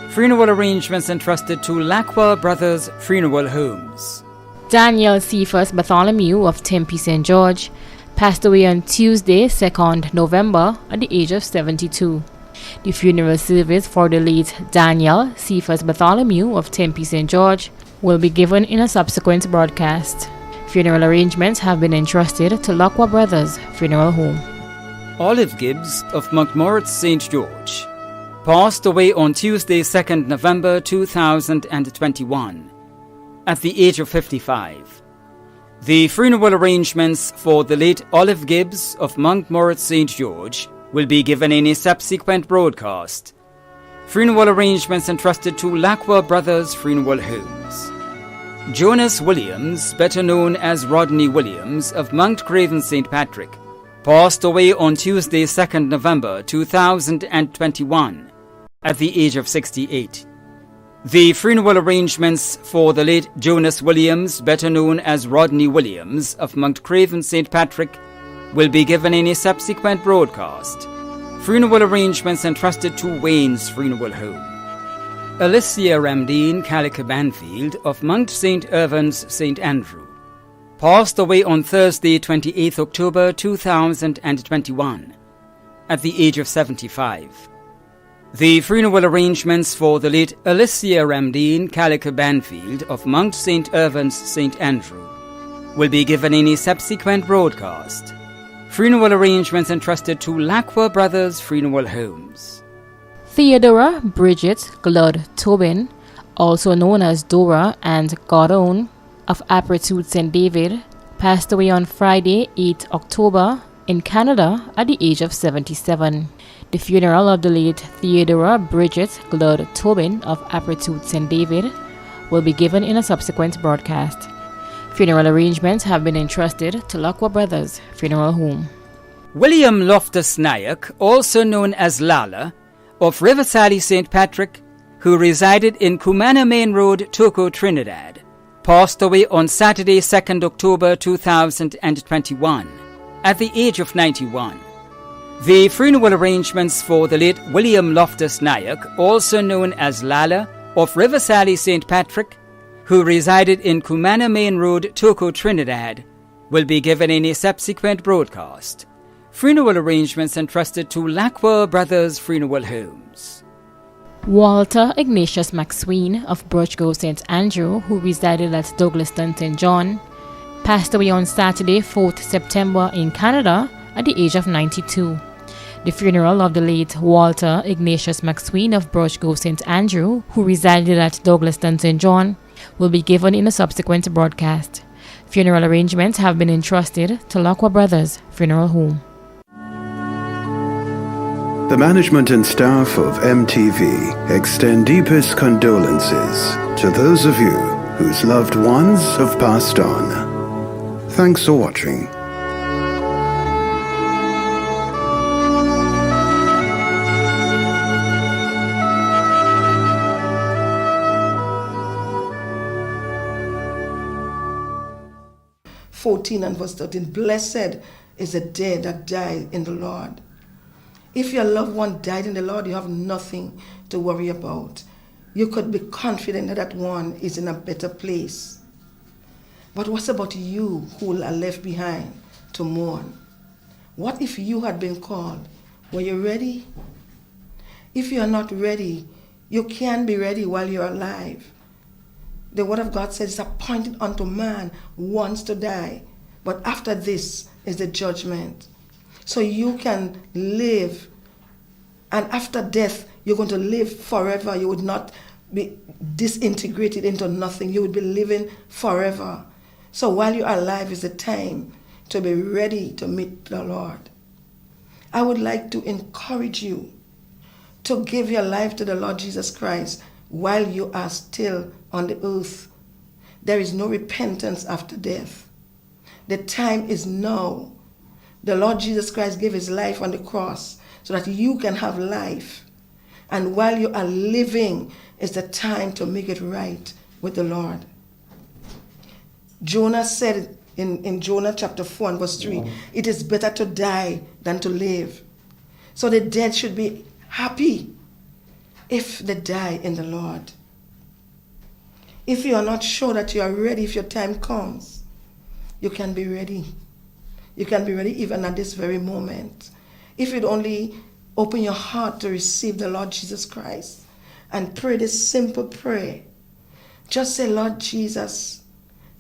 Funeral arrangements entrusted to Lacqua Brothers Funeral Homes. Daniel Cephas Bartholomew of Tempe St. George passed away on Tuesday, 2nd November, at the age of 72. The funeral service for the late Daniel Cephas Bartholomew of Tempe St. George will be given in a subsequent broadcast. Funeral arrangements have been entrusted to Lacqua Brothers Funeral Home. Olive Gibbs of Montmorency St. George passed away on Tuesday, 2nd November 2021, at the age of 55. The funeral arrangements for the late Olive Gibbs of Montmorency St. George will be given in a subsequent broadcast. Funeral arrangements entrusted to Lacqua Brothers Funeral Homes. Jonas Williams, better known as Rodney Williams of Mount Craven St. Patrick, passed away on Tuesday, 2nd November 2021, at the age of 68. The funeral arrangements for the late Jonas Williams, better known as Rodney Williams of Mount Craven St. Patrick, will be given in a subsequent broadcast. Funeral arrangements entrusted to Wayne's Funeral Home. Alicia Ramdeen Calica Banfield of Mount St. Irvins St. Andrew passed away on Thursday, 28th October 2021, at the age of 75. The funeral arrangements for the late Alicia Ramdeen Calica Banfield of Mount St. Irvins St. Andrew will be given in a subsequent broadcast. Funeral arrangements entrusted to Lacqua Brothers Funeral Homes. Theodora Bridget Glood Tobin, also known as Dora and Godone, of Aptitude St. David, passed away on Friday, 8 October, in Canada at the age of 77. The funeral of the late Theodora Bridget Glood Tobin of Aptitude St. David will be given in a subsequent broadcast. Funeral arrangements have been entrusted to Lacqua Brothers Funeral Home. William Loftus Nayak, also known as Lala, of Riverside St. Patrick, who resided in Cumana Main Road, Toco, Trinidad, passed away on Saturday, 2nd October 2021, at the age of 91. The funeral arrangements for the late William Loftus Nayak, also known as Lala, of Riverside St. Patrick, who resided in Cumana Main Road, Toco, Trinidad, will be given in a subsequent broadcast. Funeral arrangements entrusted to Lacqua Brothers Funeral Homes. Walter Ignatius McSween of Birchgrove St. Andrew, who resided at Douglaston St. John, passed away on Saturday, 4th September in Canada at the age of 92. The funeral of the late Walter Ignatius McSween of Birchgrove St. Andrew, who resided at Douglaston St. John, will be given in a subsequent broadcast. Funeral arrangements have been entrusted to Lacqua Brothers Funeral Home. The management and staff of MTV extend deepest condolences to those of you whose loved ones have passed on. Thanks for watching. And verse 13, blessed is the day that died in the Lord. If your loved one died in the Lord, you have nothing to worry about. You could be confident that that one is in a better place. But what about you who are left behind to mourn? What if you had been called? Were you ready? If you are not ready, you can be ready while you're alive. The word of God says it's appointed unto man once to die, but after this is the judgment. So you can live, and after death, you're going to live forever. You would not be disintegrated into nothing. You would be living forever. So while you're alive is the time to be ready to meet the Lord. I would like to encourage you to give your life to the Lord Jesus Christ while you are still on the earth. There is no repentance after death. The time is now. The Lord Jesus Christ gave his life on the cross so that you can have life. And while you are living, is the time to make it right with the Lord. Jonah said in Jonah chapter 4 and verse 3, it is better to die than to live. So the dead should be happy if they die in the Lord. If you are not sure that you are ready, if your time comes, you can be ready. You can be ready even at this very moment. If you'd only open your heart to receive the Lord Jesus Christ and pray this simple prayer. Just say, Lord Jesus,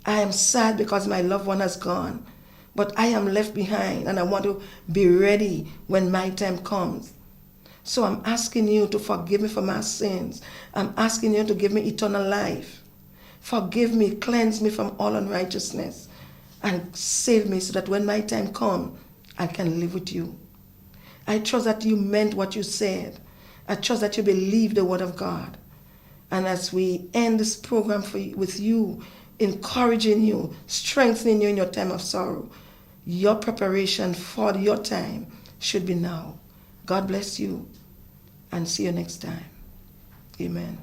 I am sad because my loved one has gone, but I am left behind and I want to be ready when my time comes. So I'm asking you to forgive me for my sins. I'm asking you to give me eternal life. Forgive me, cleanse me from all unrighteousness, and save me so that when my time comes, I can live with you. I trust that you meant what you said. I trust that you believe the word of God. And as we end this program with you, encouraging you, strengthening you in your time of sorrow, your preparation for your time should be now. God bless you, and see you next time. Amen.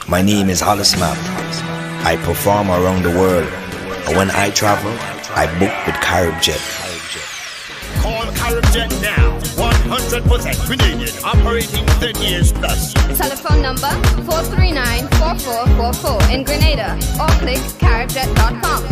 My name is Hollis Map. I perform around the world. And when I travel, I book with CaribJet. Call CaribJet now. 100% Grenadian, operating 30 years plus. Telephone number 439-4444 in Grenada or click caribjet.com.